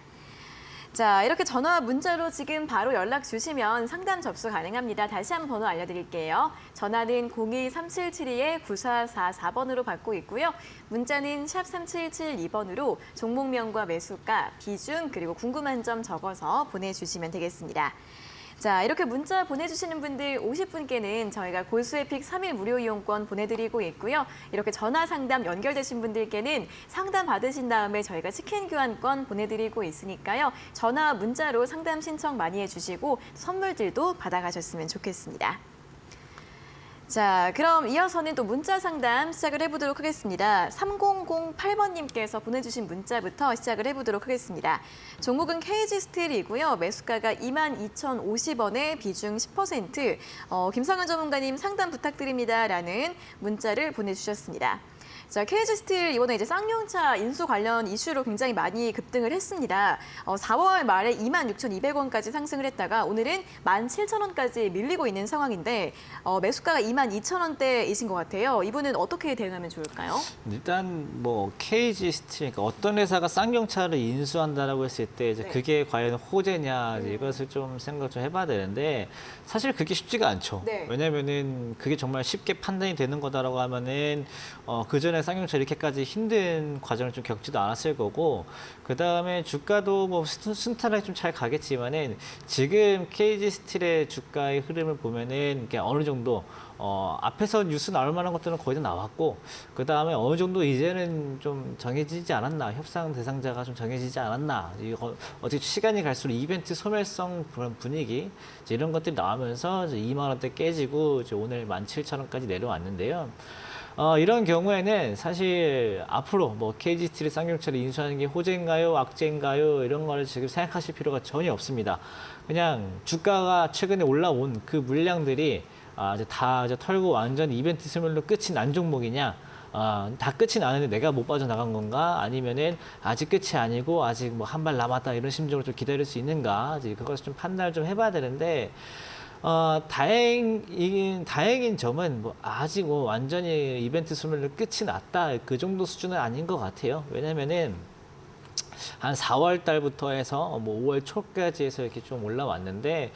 A: 자, 이렇게 전화와 문자로 지금 바로 연락 주시면 상담 접수 가능합니다. 다시 한번 번호 알려드릴게요. 전화는 02-3772-9444번으로 받고 있고요. 문자는 샵 3772번으로 종목명과 매수가, 비중, 그리고 궁금한 점 적어서 보내주시면 되겠습니다. 자, 이렇게 문자 보내주시는 분들 50분께는 저희가 골수의 픽 3일 무료 이용권 보내드리고 있고요. 이렇게 전화 상담 연결되신 분들께는 상담 받으신 다음에 저희가 치킨 교환권 보내드리고 있으니까요. 전화, 문자로 상담 신청 많이 해주시고 선물들도 받아가셨으면 좋겠습니다. 자, 그럼 이어서는 또 문자 상담 시작을 해보도록 하겠습니다. 3008번님께서 보내주신 문자부터 시작을 해보도록 하겠습니다. 종목은 KG스틸이고요. 매수가가 22,050원에 비중 10%. 김상현 전문가님 상담 부탁드립니다라는 문자를 보내주셨습니다. 자, KG스틸 이번에 이제 쌍용차 인수 관련 이슈로 굉장히 많이 급등을 했습니다. 4월 말에 26,200원까지 상승을 했다가 오늘은 17,000원까지 밀리고 있는 상황인데 매수가가 22,000원대이신 것 같아요. 이분은 어떻게 대응하면 좋을까요?
B: 일단 뭐 KG 스틸, 그러니까 어떤 회사가 쌍용차를 인수한다라고 했을 때 이제
A: 네.
B: 그게 과연 호재냐 이제 이것을 좀 생각 좀 해봐야 되는데 사실 그게 쉽지가 않죠.
A: 네.
B: 왜냐면은 그게 정말 쉽게 판단이 되는 거다라고 하면은 그 전에 쌍용차 이렇게까지 힘든 과정을 좀 겪지도 않았을 거고 그 다음에 주가도 뭐 순탄하게 좀 잘 가겠지만은 지금 KG 스틸의 주가의 흐름을 보면은 이게 어느 정도 앞에서 뉴스 나올 만한 것들은 거의 다 나왔고 그 다음에 어느 정도 이제는 좀 정해지지 않았나, 협상 대상자가 좀 정해지지 않았나, 어떻게 시간이 갈수록 이벤트 소멸성 그런 분위기 이제 이런 것들이 나오면서 이제 2만 원대 깨지고 이제 오늘 17,000원까지 내려왔는데요. 이런 경우에는 사실 앞으로 뭐 KG스틸이 쌍용차를 인수하는 게 호재인가요, 악재인가요 이런 거를 지금 생각하실 필요가 전혀 없습니다. 그냥 주가가 최근에 올라온 그 물량들이 이제 다 이제 털고 완전 이벤트 스물로 끝이 난 종목이냐? 다 끝이 나는데 내가 못 빠져나간 건가? 아니면은 아직 끝이 아니고 아직 뭐 한 발 남았다 이런 심정으로 좀 기다릴 수 있는가? 이제 그것을 좀 판단을 좀 해봐야 되는데. 다행인 점은 뭐 아직 뭐 완전히 이벤트 수명로 끝이 났다 그 정도 수준은 아닌 것 같아요. 왜냐면은 한 4월 달부터 해서 뭐 5월 초까지 해서 이렇게 좀 올라왔는데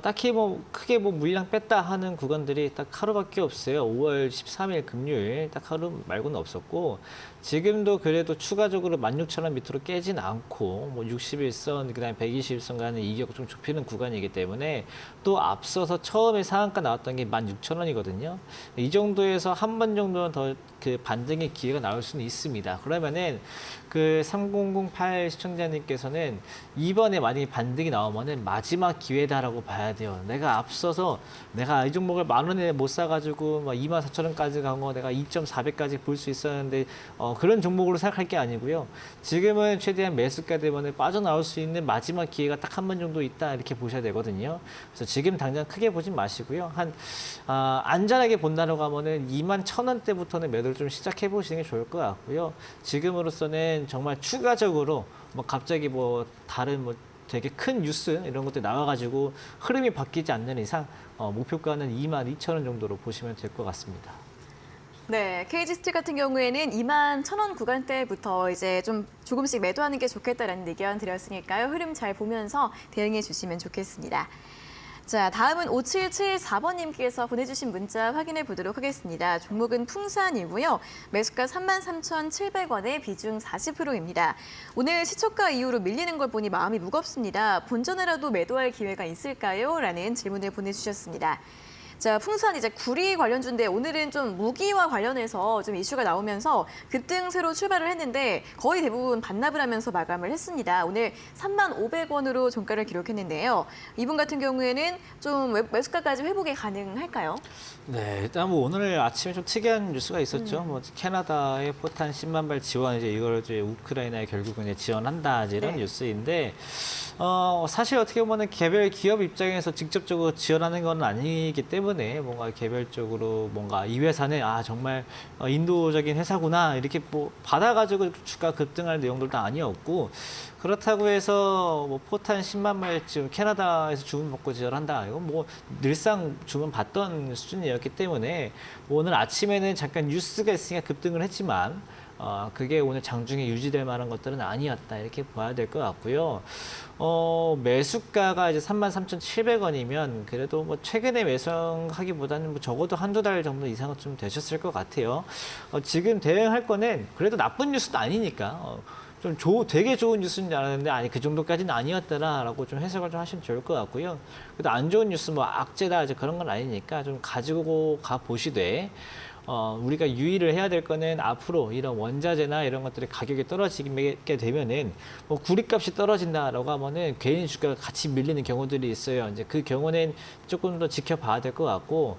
B: 딱히 뭐 크게 뭐 물량 뺐다 하는 구간들이 딱 하루밖에 없어요. 5월 13일 금요일 딱 하루 말고는 없었고 지금도 그래도 추가적으로 16,000원 밑으로 깨진 않고 뭐 61선 그다음에 121선 가는 이격 좀 좁히는 구간이기 때문에 또 앞서서 처음에 상한가 나왔던 게 16,000원이거든요. 이 정도에서 한 번 정도는 더 그 반등의 기회가 나올 수는 있습니다. 그러면은 그 3008 시청자님께서는 이번에 만약에 반등이 나오면은 마지막 기회다라고 봐야 돼요. 내가 앞서서 내가 이 종목을 10,000원에 못 사가지고 막 24,000원까지 간 거 내가 2.4배까지 볼 수 있었는데 그런 종목으로 생각할 게 아니고요. 지금은 최대한 매수가 때문에 빠져나올 수 있는 마지막 기회가 딱 한 번 정도 있다 이렇게 보셔야 되거든요. 그래서 지금 당장 크게 보진 마시고요. 안전하게 본다라고 하면은 21,000원대부터는 매도를 좀 시작해 보시는 게 좋을 것 같고요. 지금으로서는 정말 추가적으로 뭐 갑자기 뭐 다른 뭐 되게 큰 뉴스 이런 것들이 나와가지고 흐름이 바뀌지 않는 이상 목표가는 22,000원 정도로 보시면 될 것 같습니다.
A: 네, KG스틸 같은 경우에는 21,000원 구간대부터 이제 좀 조금씩 매도하는 게 좋겠다라는 의견 드렸으니까요. 흐름 잘 보면서 대응해 주시면 좋겠습니다. 자, 다음은 5774번님께서 보내주신 문자 확인해 보도록 하겠습니다. 종목은 풍산이고요. 매수가 33,700원에 비중 40%입니다. 오늘 시초가 이후로 밀리는 걸 보니 마음이 무겁습니다. 본전에라도 매도할 기회가 있을까요? 라는 질문을 보내주셨습니다. 자, 풍산 이제 구리 관련주인데 오늘은 좀 무기와 관련해서 좀 이슈가 나오면서 급등세로 출발을 했는데 거의 대부분 반납을 하면서 마감을 했습니다. 오늘 35,500원으로 종가를 기록했는데요. 이분 같은 경우에는 좀 매수가까지 회복이 가능할까요?
B: 네, 일단 뭐 오늘 아침에 좀 특이한 뉴스가 있었죠. 뭐 캐나다의 포탄 10만 발 지원, 이제 이걸 이제 우크라이나에 결국은 이제 지원한다, 이제 이런
A: 네.
B: 뉴스인데, 사실 어떻게 보면은 개별 기업 입장에서 직접적으로 지원하는 건 아니기 때문에 뭔가 개별적으로 뭔가 이 회사는 정말 인도적인 회사구나 이렇게 뭐 받아가지고 주가 급등할 내용들도 아니었고, 그렇다고 해서 뭐 포탄 10만 발 지금 캐나다에서 주문 받고 지원한다, 이건 뭐 늘상 주문 받던 수준이었기 때문에 뭐 오늘 아침에는 잠깐 뉴스가 있으니까 급등을 했지만 그게 오늘 장중에 유지될 만한 것들은 아니었다, 이렇게 봐야 될 것 같고요. 매수가가 이제 33,700원이면 그래도 뭐 최근에 매수하기보다는 뭐 적어도 한두 달 정도 이상은 좀 되셨을 것 같아요. 지금 대응할 거는 그래도 나쁜 뉴스도 아니니까 좀 되게 좋은 뉴스인 줄 알았는데 아니 그 정도까지는 아니었더라라고 좀 해석을 좀 하시면 좋을 것 같고요. 그래도 안 좋은 뉴스 뭐 악재다 이제 그런 건 아니니까 좀 가지고 가 보시되 우리가 유의를 해야 될 거는 앞으로 이런 원자재나 이런 것들이 가격이 떨어지게 되면은 뭐 구리값이 떨어진다라고 하면은 개인 주가가 같이 밀리는 경우들이 있어요. 이제 그 경우는 조금 더 지켜봐야 될 것 같고.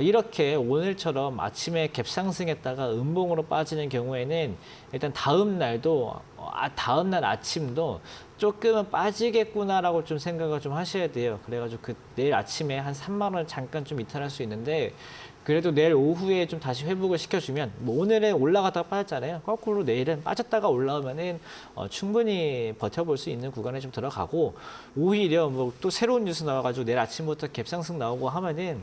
B: 이렇게 오늘처럼 아침에 갭상승했다가 음봉으로 빠지는 경우에는 일단 다음 날도 다음 날 아침도 조금은 빠지겠구나라고 좀 생각을 좀 하셔야 돼요. 그래가지고 내일 아침에 한 3만 원 잠깐 좀 이탈할 수 있는데 그래도 내일 오후에 좀 다시 회복을 시켜주면 뭐 오늘은 올라갔다가 빠졌잖아요. 거꾸로 내일은 빠졌다가 올라오면은 충분히 버텨볼 수 있는 구간에 좀 들어가고 오히려 뭐 또 새로운 뉴스 나와가지고 내일 아침부터 갭상승 나오고 하면은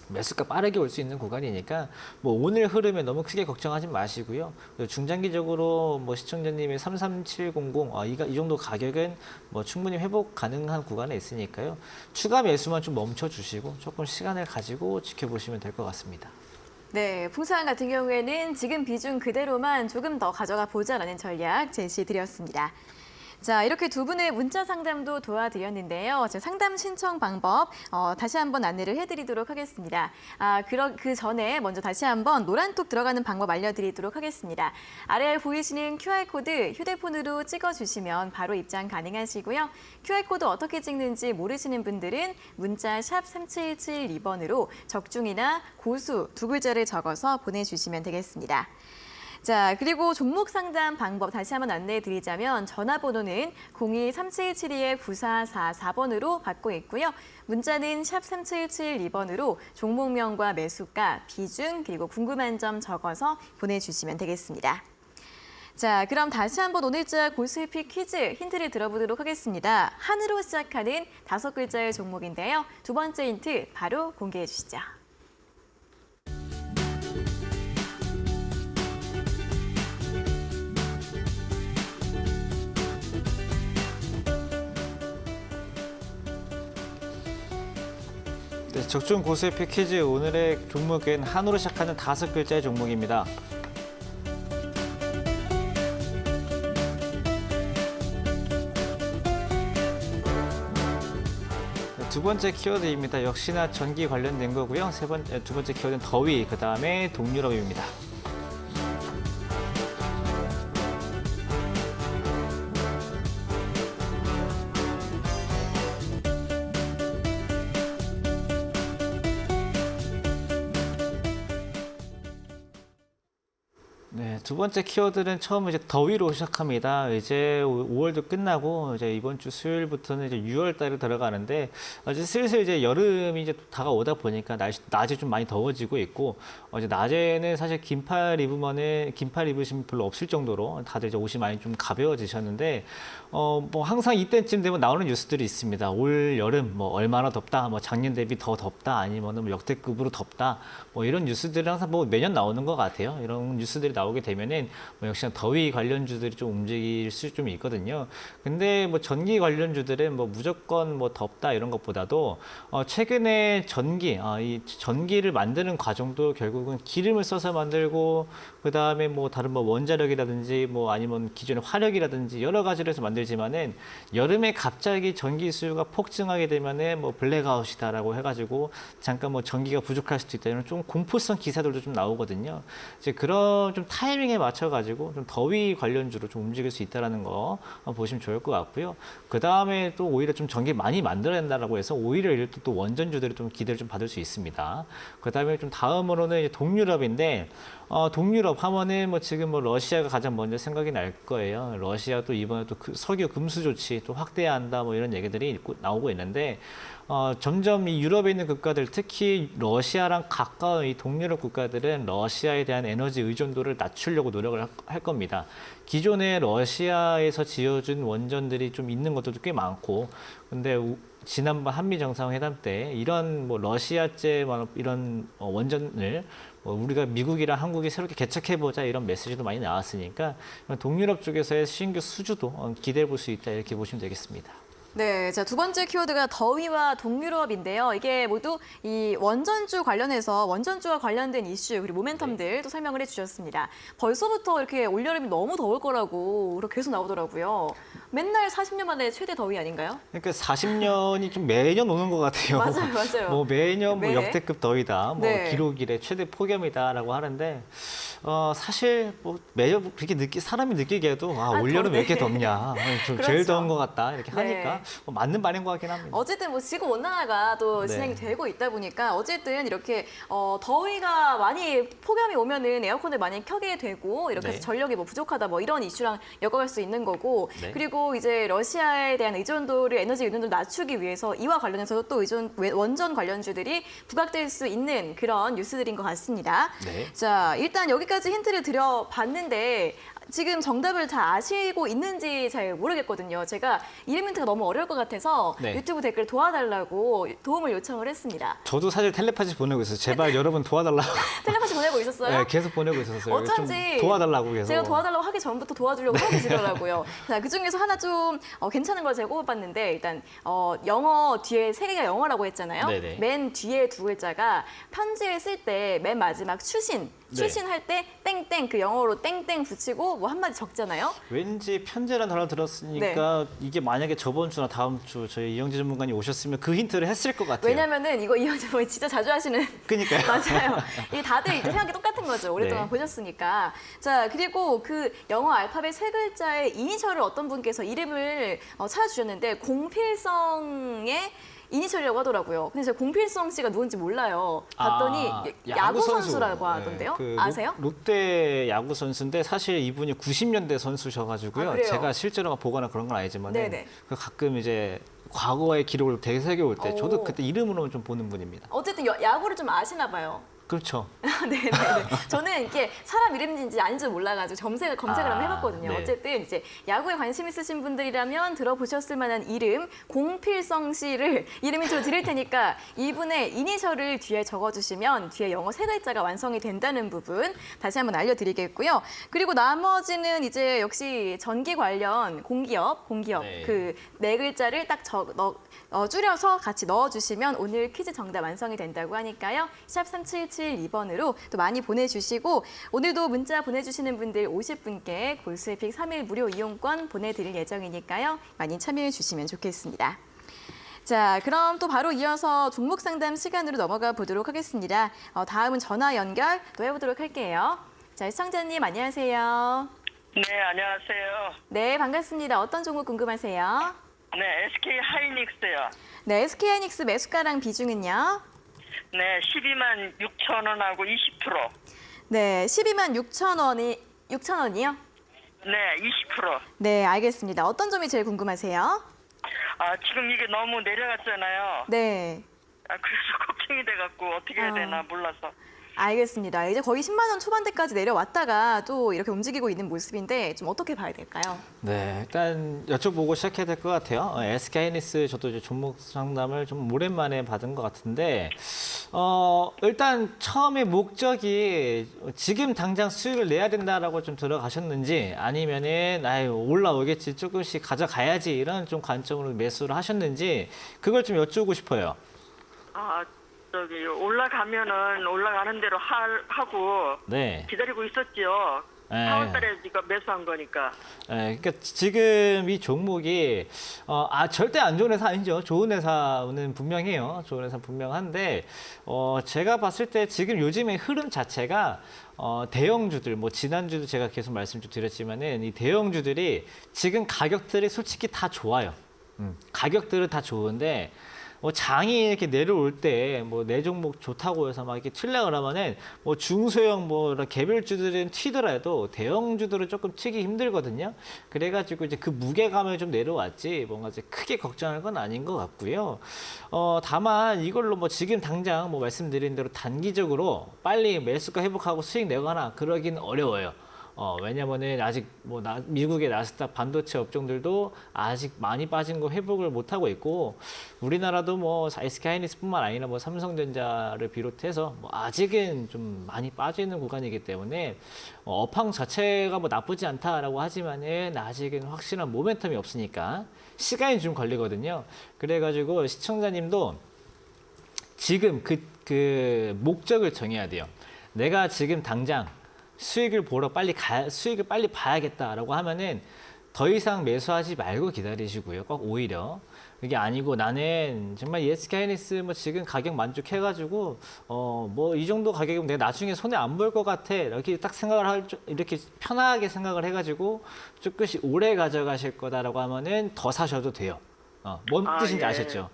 B: 매수가 빠르게 올 수 있는 구간이니까 뭐 오늘 흐름에 너무 크게 걱정하지 마시고요. 중장기적으로 뭐 시청자님의 33700 이 정도 가격은 뭐 충분히 회복 가능한 구간에 있으니까요. 추가 매수만 좀 멈춰 주시고 조금 시간을 가지고 지켜보시면 될 것 같습니다.
A: 네, 풍산 같은 경우에는 지금 비중 그대로만 조금 더 가져가 보자라는 전략 제시드렸습니다. 자, 이렇게 두 분의 문자 상담도 도와드렸는데요. 상담 신청 방법 다시 한번 안내를 해드리도록 하겠습니다. 그 전에 먼저 다시 한번 노란톡 들어가는 방법 알려드리도록 하겠습니다. 아래 보이시는 QR코드 휴대폰으로 찍어주시면 바로 입장 가능하시고요. QR코드 어떻게 찍는지 모르시는 분들은 문자 샵 3772번으로 적중이나 고수 두 글자를 적어서 보내주시면 되겠습니다. 자, 그리고 종목 상담 방법 다시 한번 안내해 드리자면 전화번호는 02-3772-9444번으로 받고 있고요. 문자는 샵 3772번으로 종목명과 매수가, 비중, 그리고 궁금한 점 적어서 보내주시면 되겠습니다. 자, 그럼 다시 한번 오늘자 골수익 퀴즈 힌트를 들어보도록 하겠습니다. 한으로 시작하는 5글자의 종목인데요. 두 번째 힌트 바로 공개해 주시죠.
B: 네, 적중 고수의 패키지 오늘의 종목은 한으로 시작하는 5글자의 종목입니다. 네, 두 번째 키워드입니다. 역시나 전기 관련된 거고요. 두 번째 키워드는 더위, 그 다음에 동유럽입니다. 네, 두 번째 키워드는 처음 이제 더위로 시작합니다. 이제 5월도 끝나고 이제 이번 주 수요일부터는 이제 6월 달에 들어가는데 이제 슬슬 이제 여름이 이제 다가오다 보니까 낮이 좀 많이 더워지고 있고 이제 낮에는 사실 긴팔 입으시면 별로 없을 정도로 다들 이제 옷이 많이 좀 가벼워지셨는데 뭐 항상 이때쯤 되면 나오는 뉴스들이 있습니다. 올 여름 뭐 얼마나 덥다, 뭐 작년 대비 더 덥다, 아니면은 뭐 역대급으로 덥다, 뭐 이런 뉴스들이 항상 뭐 매년 나오는 것 같아요. 이런 뉴스들이 나오게 되면은 뭐 역시나 더위 관련주들이 좀 움직일 수 좀 있거든요. 근데 뭐 전기 관련주들은 뭐 무조건 뭐 덥다 이런 것보다도 최근에 이 전기를 만드는 과정도 결국은 기름을 써서 만들고 그다음에 뭐 다른 뭐 원자력이라든지 뭐 아니면 기존의 화력이라든지 여러 가지를 해서 만들지만은 여름에 갑자기 전기 수요가 폭증하게 되면은 뭐 블랙아웃이다라고 해가지고 잠깐 뭐 전기가 부족할 수도 있다 이런 좀 공포성 기사들도 좀 나오거든요. 이제 그런 좀 타이밍에 맞춰가지고 좀 더위 관련주로 좀 움직일 수 있다라는 거 보시면 좋을 것 같고요. 그 다음에 또 오히려 좀 전기 많이 만들어야 된다라고 해서 오히려 이럴 또 원전주들이 좀 기대를 좀 받을 수 있습니다. 그 다음에 좀 다음으로는 이제 동유럽인데 동유럽 하면은 뭐 지금 뭐 러시아가 가장 먼저 생각이 날 거예요. 러시아도 이번에 또 석유 금수 조치 또 확대해야 한다 뭐 이런 얘기들이 나오고 있는데 점점 이 유럽에 있는 국가들 특히 러시아랑 가까운 이 동유럽 국가들은 러시아에 대한 에너지 의존도를 낮추려고 노력을 할 겁니다. 기존에 러시아에서 지어준 원전들이 좀 있는 것들도 꽤 많고 근데 지난번 한미 정상회담 때 이런 뭐 러시아제 이런 원전을 우리가 미국이랑 한국이 새롭게 개척해보자 이런 메시지도 많이 나왔으니까 동유럽 쪽에서의 신규 수주도 기대해 볼 수 있다 이렇게 보시면 되겠습니다.
A: 네, 자, 두 번째 키워드가 더위와 동유럽인데요. 이게 모두 이 원전주 관련해서 원전주와 관련된 이슈 그리고 모멘텀들 또 설명을 해주셨습니다. 벌써부터 이렇게 올여름이 너무 더울 거라고 그렇게 계속 나오더라고요. 맨날 40년 만에 최대 더위 아닌가요?
B: 그러니까 40년이 좀 매년 오는 것 같아요.
A: 맞아요, 맞아요.
B: 뭐 매년 뭐
A: 네.
B: 역대급 더위다, 뭐
A: 네.
B: 기록 이래 최대 폭염이다라고 하는데 사실 뭐 매년 그렇게 사람이 느끼기에도 올여름 왜 이렇게 덥냐, 좀 제일
A: 그렇죠.
B: 더운 것 같다 이렇게 하니까
A: 네.
B: 뭐 맞는 말인 것 같긴 합니다.
A: 어쨌든 뭐 지구 온난화가 또
B: 네.
A: 진행이 되고 있다 보니까 어쨌든 이렇게 더위가 많이 폭염이 오면은 에어컨을 많이 켜게 되고 이렇게 해서
B: 네.
A: 전력이 뭐 부족하다 뭐 이런 이슈랑 엮어갈 수 있는 거고
B: 네.
A: 그리고 이제 러시아에 대한 의존도를 에너지 의존도를 낮추기 위해서 이와 관련해서도 또 원전 관련주들이 부각될 수 있는 그런 뉴스들인 것 같습니다.
B: 네.
A: 자, 일단 여기까지 힌트를 드려봤는데 지금 정답을 다 아시고 있는지 잘 모르겠거든요. 제가 이름 힌트가 너무 어려울 것 같아서
B: 네.
A: 유튜브 댓글 도와달라고 도움을 요청을 했습니다.
B: 저도 사실 텔레파시 보내고 있어요. 제발 여러분 도와달라고.
A: 텔레파시 보내고 있었어요?
B: 네, 계속 보내고 있었어요.
A: 어쩐지
B: 좀 도와달라고 계속.
A: 제가 도와달라고 하기 전부터 도와주려고 하고 계시더라고요. 자, 그중에서 하나 좀 괜찮은 걸 제가 꼽아봤는데 일단 영어 뒤에 세 개가 영어라고 했잖아요.
B: 네네.
A: 맨 뒤에 두 글자가 편지를 쓸 때 맨 마지막 추신할 때 땡땡 그 영어로 땡땡 붙이고 뭐 한마디 적잖아요.
B: 왠지 편지라는 단어 들었으니까 이게 만약에 저번 주나 다음 주 저희 이영지 전문가님 오셨으면 그 힌트를 했을 것 같아요.
A: 왜냐면은 이거 이현재 뭐 진짜 자주 하시는
B: 그러니까요.
A: 맞아요. 이게 다들 이제 생각이 똑같은 거죠. 오랫동안
B: 네.
A: 보셨으니까. 자, 그리고 그 영어 알파벳 세 글자의 이니셜을 어떤 분께서 이름을 찾아주셨는데 공필성의 이니셜이라고 하더라고요. 근데 제가 공필성 씨가 누군지 몰라요. 봤더니 야구 선수라고 하던데요.
B: 그
A: 아세요?
B: 롯데 야구 선수인데 사실 이분이 90년대 선수셔가지고요.
A: 아, 그래요?
B: 제가 실제로 보거나 그런 건 아니지만
A: 네네.
B: 가끔 이제 과거의 기록을 되새겨 올 때
A: 오.
B: 저도 그때 이름으로는 좀 보는 분입니다.
A: 어쨌든 야구를 좀 아시나 봐요.
B: 그렇죠.
A: 네네네. 저는 이게 사람 이름인지 아닌지 몰라가지고 검색을 한번 해봤거든요.
B: 네.
A: 어쨌든 이제 야구에 관심 있으신 분들이라면 들어보셨을 만한 이름 공필성 씨를 이름 힌트로 드릴 테니까 이분의 이니셜을 뒤에 적어주시면 뒤에 영어 세 글자가 완성이 된다는 부분 다시 한번 알려드리겠고요. 그리고 나머지는 이제 역시 전기 관련 공기업
B: 네.
A: 그 네 글자를 딱 줄여서 같이 넣어주시면 오늘 퀴즈 정답 완성이 된다고 하니까요. 샵 3772번으로 또 많이 보내주시고 오늘도 문자 보내주시는 분들 50분께 골수에픽 3일 무료 이용권 보내드릴 예정이니까요. 많이 참여해 주시면 좋겠습니다. 자, 그럼 또 바로 이어서 종목 상담 시간으로 넘어가 보도록 하겠습니다. 다음은 전화 연결 또 해보도록 할게요. 자, 시청자님 안녕하세요.
D: 네, 안녕하세요.
A: 네, 반갑습니다. 어떤 종목 궁금하세요?
D: 네, SK 하이닉스요.
A: 네, SK하이닉스 매수가랑 비중은요?
D: 네, 12만 6천 원하고 20%.
A: 네, 12만 6천 원이요?
D: 네, 20%.
A: 네, 알겠습니다. 어떤 점이 제일 궁금하세요?
D: 지금 이게 너무 내려갔잖아요.
A: 네.
D: 그래서 걱정이 돼갖고 어떻게 해야 되나 몰라서.
A: 알겠습니다. 이제 거의 10만 원 초반대까지 내려왔다가 또 이렇게 움직이고 있는 모습인데 좀 어떻게 봐야 될까요?
B: 네, 일단 여쭤보고 시작해야 될 것 같아요. SK하이닉스 저도 이제 종목 상담을 좀 오랜만에 받은 것 같은데, 일단 처음에 목적이 지금 당장 수익을 내야 된다라고 좀 들어가셨는지, 아니면은 아유 올라오겠지 조금씩 가져가야지 이런 좀 관점으로 매수를 하셨는지 그걸 좀 여쭈고 싶어요.
D: 저기 올라가면은 올라가는 대로 하고
B: 네.
D: 기다리고 있었죠.
B: 네.
D: 4월달에 네가 매수한 거니까.
B: 네, 그러니까 지금 이 종목이 절대 안 좋은 회사 아니죠. 좋은 회사는 분명해요. 좋은 회사 분명한데 제가 봤을 때 지금 요즘의 흐름 자체가 대형주들 뭐 지난주도 제가 계속 말씀 좀 드렸지만은 이 대형주들이 지금 가격들이 솔직히 다 좋아요. 가격들은 다 좋은데 장이 이렇게 내려올 때 뭐 내 종목 좋다고 해서 막 이렇게 튀려고 하면은 뭐 중소형 뭐 이런 개별주들은 튀더라도 대형주들은 조금 튀기 힘들거든요. 그래가지고 이제 그 무게감을 좀 내려왔지 뭔가 이제 크게 걱정할 건 아닌 것 같고요. 다만 이걸로 뭐 지금 당장 뭐 말씀드린 대로 단기적으로 빨리 매수가 회복하고 수익 내거나 그러긴 어려워요. 왜냐면은 아직 뭐 미국의 나스닥 반도체 업종들도 아직 많이 빠진 거 회복을 못 하고 있고 우리나라도 뭐 SK하이닉스뿐만 아니라 뭐 삼성전자를 비롯해서 뭐 아직은 좀 많이 빠져 있는 구간이기 때문에 업황 자체가 뭐 나쁘지 않다라고 하지만은 아직은 확실한 모멘텀이 없으니까 시간이 좀 걸리거든요. 그래가지고 시청자님도 지금 그 목적을 정해야 돼요. 내가 지금 당장 수익을 빨리 봐야겠다라고 하면은 더 이상 매수하지 말고 기다리시고요. 꼭 오히려 그게 아니고 나는 정말 SK하이닉스 뭐 지금 가격 만족해가지고 뭐 이 정도 가격이면 내가 나중에 손해 안 볼 것 같아 이렇게 딱 이렇게 편하게 생각을 해가지고 조금씩 오래 가져가실 거다라고 하면은 더 사셔도 돼요. 뭔 뜻인지
D: 예.
B: 아셨죠?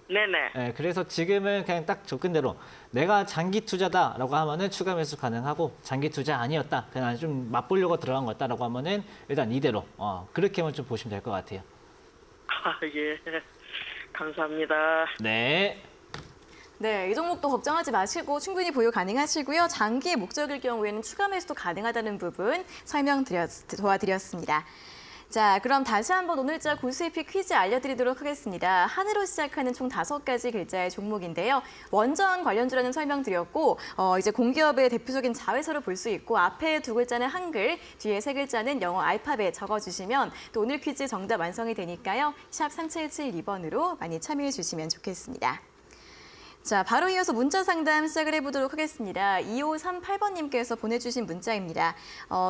D: 네네.
B: 네, 그래서 지금은 그냥 딱 접근대로 내가 장기 투자다라고 하면은 추가 매수 가능하고 장기 투자 아니었다 그냥 좀 맛보려고 들어간 거다라고 하면은 일단 이대로 그렇게만 좀 보시면 될 것 같아요.
D: 예. 감사합니다.
B: 네.
A: 네, 이 종목도 걱정하지 마시고 충분히 보유 가능하시고요. 장기의 목적일 경우에는 추가 매수도 가능하다는 부분 도와드렸습니다. 자, 그럼 다시 한번 오늘자 고수익 퀴즈 알려드리도록 하겠습니다. 한으로 시작하는 총 5가지 글자의 종목인데요. 원전 관련주라는 설명드렸고 이제 공기업의 대표적인 자회사로 볼 수 있고 앞에 2글자는 한글, 뒤에 3글자는 영어 알파벳 적어주시면 또 오늘 퀴즈 정답 완성이 되니까요. 샵 3772번으로 많이 참여해 주시면 좋겠습니다. 자, 바로 이어서 문자 상담 시작을 해보도록 하겠습니다. 2538번님께서 보내주신 문자입니다.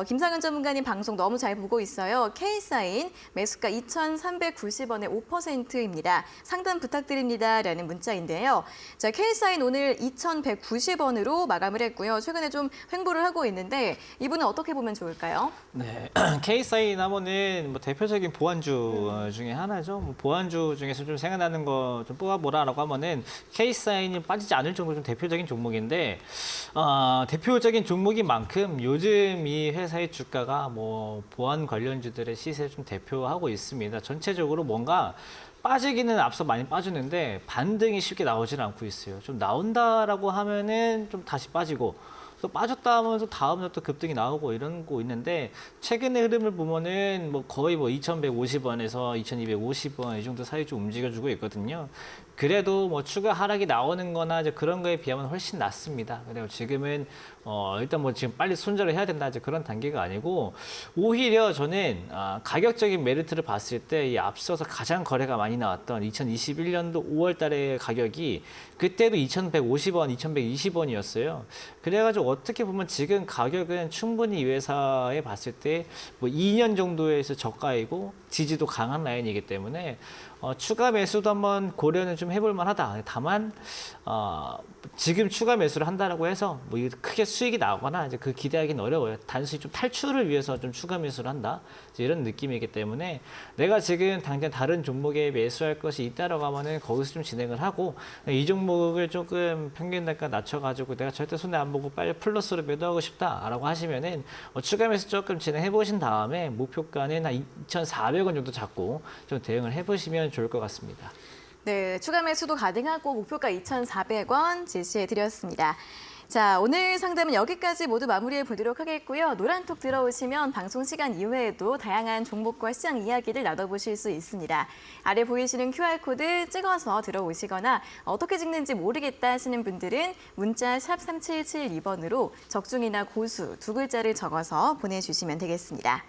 A: 김상현 전문가님 방송 너무 잘 보고 있어요. K사인 매수가 2,390원에 5%입니다. 상담 부탁드립니다. 라는 문자인데요. 자, K사인 오늘 2,190원으로 마감을 했고요. 최근에 좀 횡보를 하고 있는데 이분은 어떻게 보면 좋을까요?
B: 네, K사인 하면은 뭐 대표적인 보안주 중에 하나죠. 뭐 보안주 중에서 좀 생각나는 거 좀 뽑아보라라고 하면은 K사인이 빠지지 않을 정도로 좀 대표적인 종목인데 대표적인 종목인 만큼 요즘 이 회사의 주가가 뭐 보안 관련주들의 시세를 좀 대표하고 있습니다. 전체적으로 뭔가 빠지기는 앞서 많이 빠졌는데 반등이 쉽게 나오지는 않고 있어요. 좀 나온다라고 하면은 좀 다시 빠지고 또 빠졌다 하면 또 다음날 또 급등이 나오고 이런 거 있는데 최근의 흐름을 보면은 뭐 거의 뭐 2,150원에서 2,250원 이 정도 사이 좀 움직여주고 있거든요. 그래도 뭐 추가 하락이 나오는 거나 이제 그런 거에 비하면 훨씬 낫습니다. 그리고 지금은 일단 뭐 지금 빨리 손절을 해야 된다 이제 그런 단계가 아니고 오히려 저는 가격적인 메리트를 봤을 때 이 앞서서 가장 거래가 많이 나왔던 2021년도 5월 달의 가격이 그때도 2,150원, 2,120원이었어요. 그래가지고 어떻게 보면 지금 가격은 충분히 이 회사에 봤을 때 뭐 2년 정도에서 저가이고 지지도 강한 라인이기 때문에 추가 매수도 한번 고려는 좀 해볼 만하다. 다만 지금 추가 매수를 한다라고 해서 뭐 크게 수익이 나오거나 이제 그 기대하기는 어려워요. 단순히 좀 탈출을 위해서 좀 추가 매수를 한다. 이런 느낌이기 때문에 내가 지금 당장 다른 종목에 매수할 것이 있다라고 하면은 거기서 좀 진행을 하고 이 종목을 조금 평균 단가 낮춰가지고 내가 절대 손해 안 보고 빨리 플러스로 매도하고 싶다라고 하시면은 추가 매수 조금 진행해 보신 다음에 목표가는 한 2,400원 정도 잡고 좀 대응을 해보시면 좋을 것 같습니다.
A: 네, 추가 매수도 가능하고 목표가 2,400원 제시해 드렸습니다. 자, 오늘 상담은 여기까지 모두 마무리해 보도록 하겠고요. 노란톡 들어오시면 방송 시간 이외에도 다양한 종목과 시장 이야기를 나눠보실 수 있습니다. 아래 보이시는 QR코드 찍어서 들어오시거나 어떻게 찍는지 모르겠다 하시는 분들은 문자 샵 3772번으로 적중이나 고수 두 글자를 적어서 보내주시면 되겠습니다.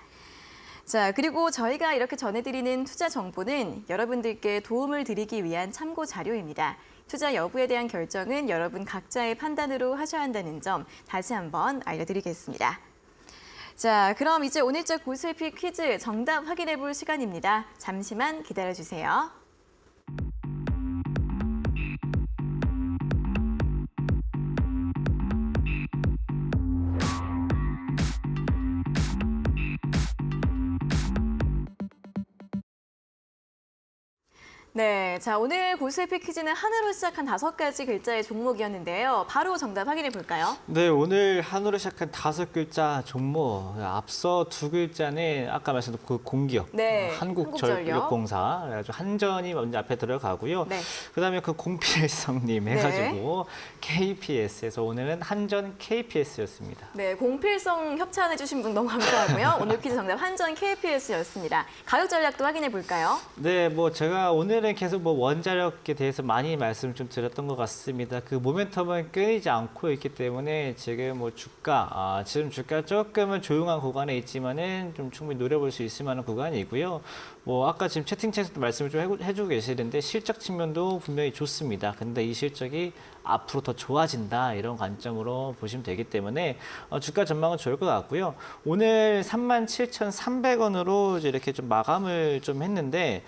A: 자, 그리고 저희가 이렇게 전해드리는 투자 정보는 여러분들께 도움을 드리기 위한 참고 자료입니다. 투자 여부에 대한 결정은 여러분 각자의 판단으로 하셔야 한다는 점 다시 한번 알려드리겠습니다. 자, 그럼 이제 오늘자 고수의피 퀴즈 정답 확인해 볼 시간입니다. 잠시만 기다려주세요. 네, 자 오늘 고수의피 퀴즈는 한으로 시작한 5가지 글자의 종목이었는데요. 바로 정답 확인해 볼까요?
B: 네, 오늘 한으로 시작한 5글자 종목. 앞서 2글자는 아까 말씀드린 그 공기업,
A: 네,
B: 한국전력공사. 그래가지고 한전이 먼저 앞에 들어가고요.
A: 네.
B: 그다음에 그 공필성님 해가지고 KPS에서 오늘은 한전 KPS였습니다.
A: 네, 공필성 협찬해 주신 분 너무 감사하고요. 오늘 퀴즈 정답 한전 KPS였습니다. 가격 전략도 확인해 볼까요?
B: 네, 뭐 제가 오늘은 계속 뭐 원자력에 대해서 많이 말씀을 좀 드렸던 것 같습니다. 그 모멘텀은 끊이지 않고 있기 때문에 지금 뭐 지금 주가 조금은 조용한 구간에 있지만은 좀 충분히 노려볼 수 있을 만한 구간이고요. 뭐 아까 지금 채팅창에서도 말씀을 좀 해주고 계시는데 실적 측면도 분명히 좋습니다. 근데 이 실적이 앞으로 더 좋아진다 이런 관점으로 보시면 되기 때문에 주가 전망은 좋을 것 같고요. 오늘 37,300원으로 이렇게 좀 마감을 좀 했는데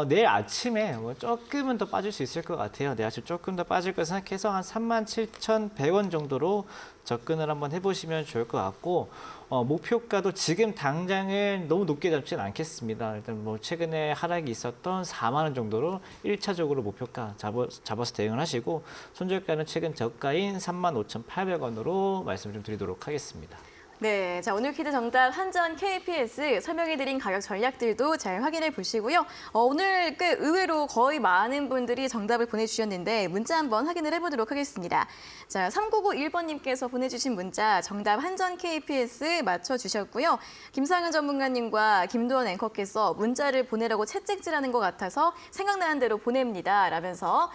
B: 내일 아침에 뭐 조금은 더 빠질 수 있을 것 같아요. 내일 아침 조금 더 빠질 거 생각해서 한 37,100원 정도로 접근을 한번 해보시면 좋을 것 같고 목표가도 지금 당장은 너무 높게 잡지는 않겠습니다. 일단 뭐 최근에 하락이 있었던 4만 원 정도로 1차적으로 목표가 잡아서 대응을 하시고 손절가는 최근 저가인 35,800원으로 말씀 좀 드리도록 하겠습니다.
A: 네, 자 오늘 퀴즈 정답 한전 KPS 설명해드린 가격 전략들도 잘 확인해 보시고요. 오늘 꽤 의외로 거의 많은 분들이 정답을 보내주셨는데 문자 한번 확인을 해보도록 하겠습니다. 자, 3991번님께서 보내주신 문자 정답 한전 KPS 맞춰주셨고요. 김상현 전문가님과 김도원 앵커께서 문자를 보내라고 채찍질하는 것 같아서 생각나는 대로 보냅니다. 라면서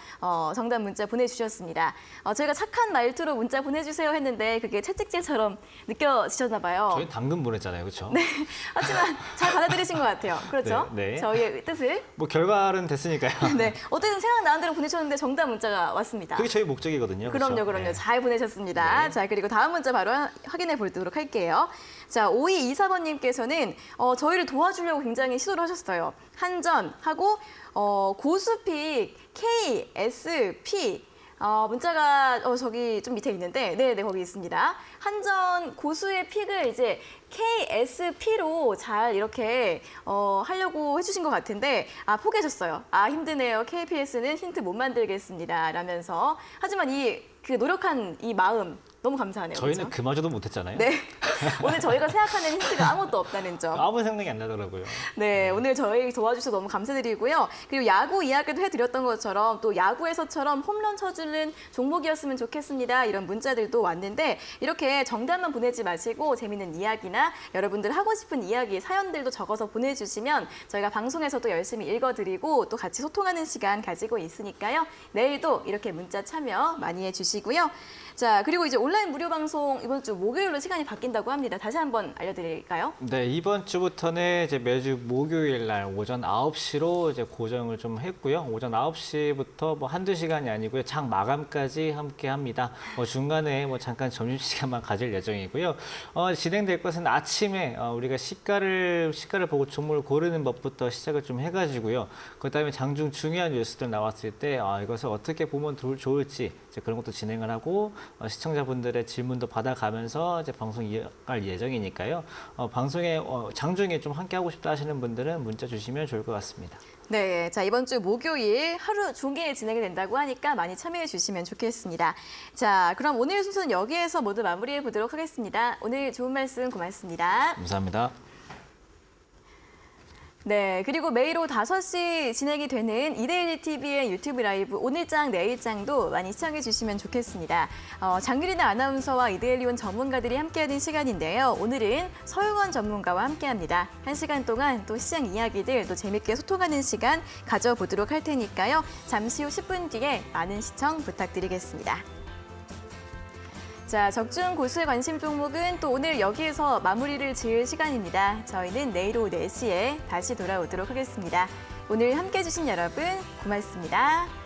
A: 정답 문자 보내주셨습니다. 저희가 착한 말투로 문자 보내주세요 했는데 그게 채찍질처럼 느껴지셨나 봐요.
B: 저희 당근 보냈잖아요, 그렇죠?
A: 네, 하지만 잘 받아들이신 것 같아요. 그렇죠?
B: 네.
A: 저희의 뜻을.
B: 뭐 결과는 됐으니까요.
A: 네, 어쨌든 생각나는 대로 보내셨는데 정답 문자가 왔습니다.
B: 그게 저희 목적이거든요.
A: 그럼요,
B: 그렇죠?
A: 그럼요.
B: 네.
A: 잘 보내셨습니다.
B: 네.
A: 자, 그리고 다음 문자 바로 확인해 보도록 할게요. 자, 5224번님께서는 저희를 도와주려고 굉장히 시도를 하셨어요. 한전하고 고수픽 KSP 문자가 저기 좀 밑에 있는데, 네, 거기 있습니다. 한전 고수의 픽을 이제 KSP로 잘 이렇게 하려고 해주신 것 같은데, 포기하셨어요. 힘드네요. KPS는 힌트 못 만들겠습니다. 라면서. 하지만 그 노력한 이 마음 너무 감사하네요.
B: 저희는
A: 그렇죠?
B: 그마저도 못했잖아요.
A: 네. 오늘 저희가 생각하는 힌트가 아무것도 없다는 점.
B: 아무 생각이 안 나더라고요.
A: 네, 오늘 저희 도와주셔서 너무 감사드리고요. 그리고 야구 이야기도 해드렸던 것처럼 또 야구에서처럼 홈런 쳐주는 종목이었으면 좋겠습니다. 이런 문자들도 왔는데 이렇게 정답만 보내지 마시고 재밌는 이야기나 여러분들 하고 싶은 이야기, 사연들도 적어서 보내주시면 저희가 방송에서도 열심히 읽어드리고 또 같이 소통하는 시간 가지고 있으니까요. 내일도 이렇게 문자 참여 많이 해주시고요. 자, 그리고 이제 온라인 무료 방송 이번 주 목요일로 시간이 바뀐다고 합니다. 다시 한번 알려드릴까요?
B: 네, 이번 주부터는 이제 매주 목요일 날 오전 9시로 이제 고정을 좀 했고요. 오전 9시부터 뭐 한두 시간이 아니고요. 장 마감까지 함께 합니다. 중간에 뭐 잠깐 점심시간만 가질 예정이고요. 진행될 것은 아침에 우리가 시가를 보고 종목을 고르는 법부터 시작을 좀 해가지고요. 그다음에 장중 중요한 뉴스들 나왔을 때 이것을 어떻게 보면 좋을지 이제 그런 것도 진행을 하고 시청자분들의 질문도 받아가면서 이제 방송 이어갈 예정이니까요. 방송에 장중에 좀 함께 하고 싶다 하시는 분들은 문자 주시면 좋을 것 같습니다.
A: 네, 자 이번 주 목요일 하루 종일 진행이 된다고 하니까 많이 참여해 주시면 좋겠습니다. 자, 그럼 오늘 순서는 여기에서 모두 마무리해 보도록 하겠습니다. 오늘 좋은 말씀 고맙습니다.
B: 감사합니다.
A: 네, 그리고 매일 오후 5시 진행이 되는 이데일리 TV의 유튜브 라이브 오늘장 내일장도 많이 시청해 주시면 좋겠습니다. 장유리나 아나운서와 이데일리온 전문가들이 함께하는 시간인데요. 오늘은 서용원 전문가와 함께합니다. 1시간 동안 또 시장 이야기들 또 재밌게 소통하는 시간 가져보도록 할 테니까요. 잠시 후 10분 뒤에 많은 시청 부탁드리겠습니다. 자, 적중 고수의 관심 종목은 또 오늘 여기에서 마무리를 지을 시간입니다. 저희는 내일 오후 4시에 다시 돌아오도록 하겠습니다. 오늘 함께해 주신 여러분 고맙습니다.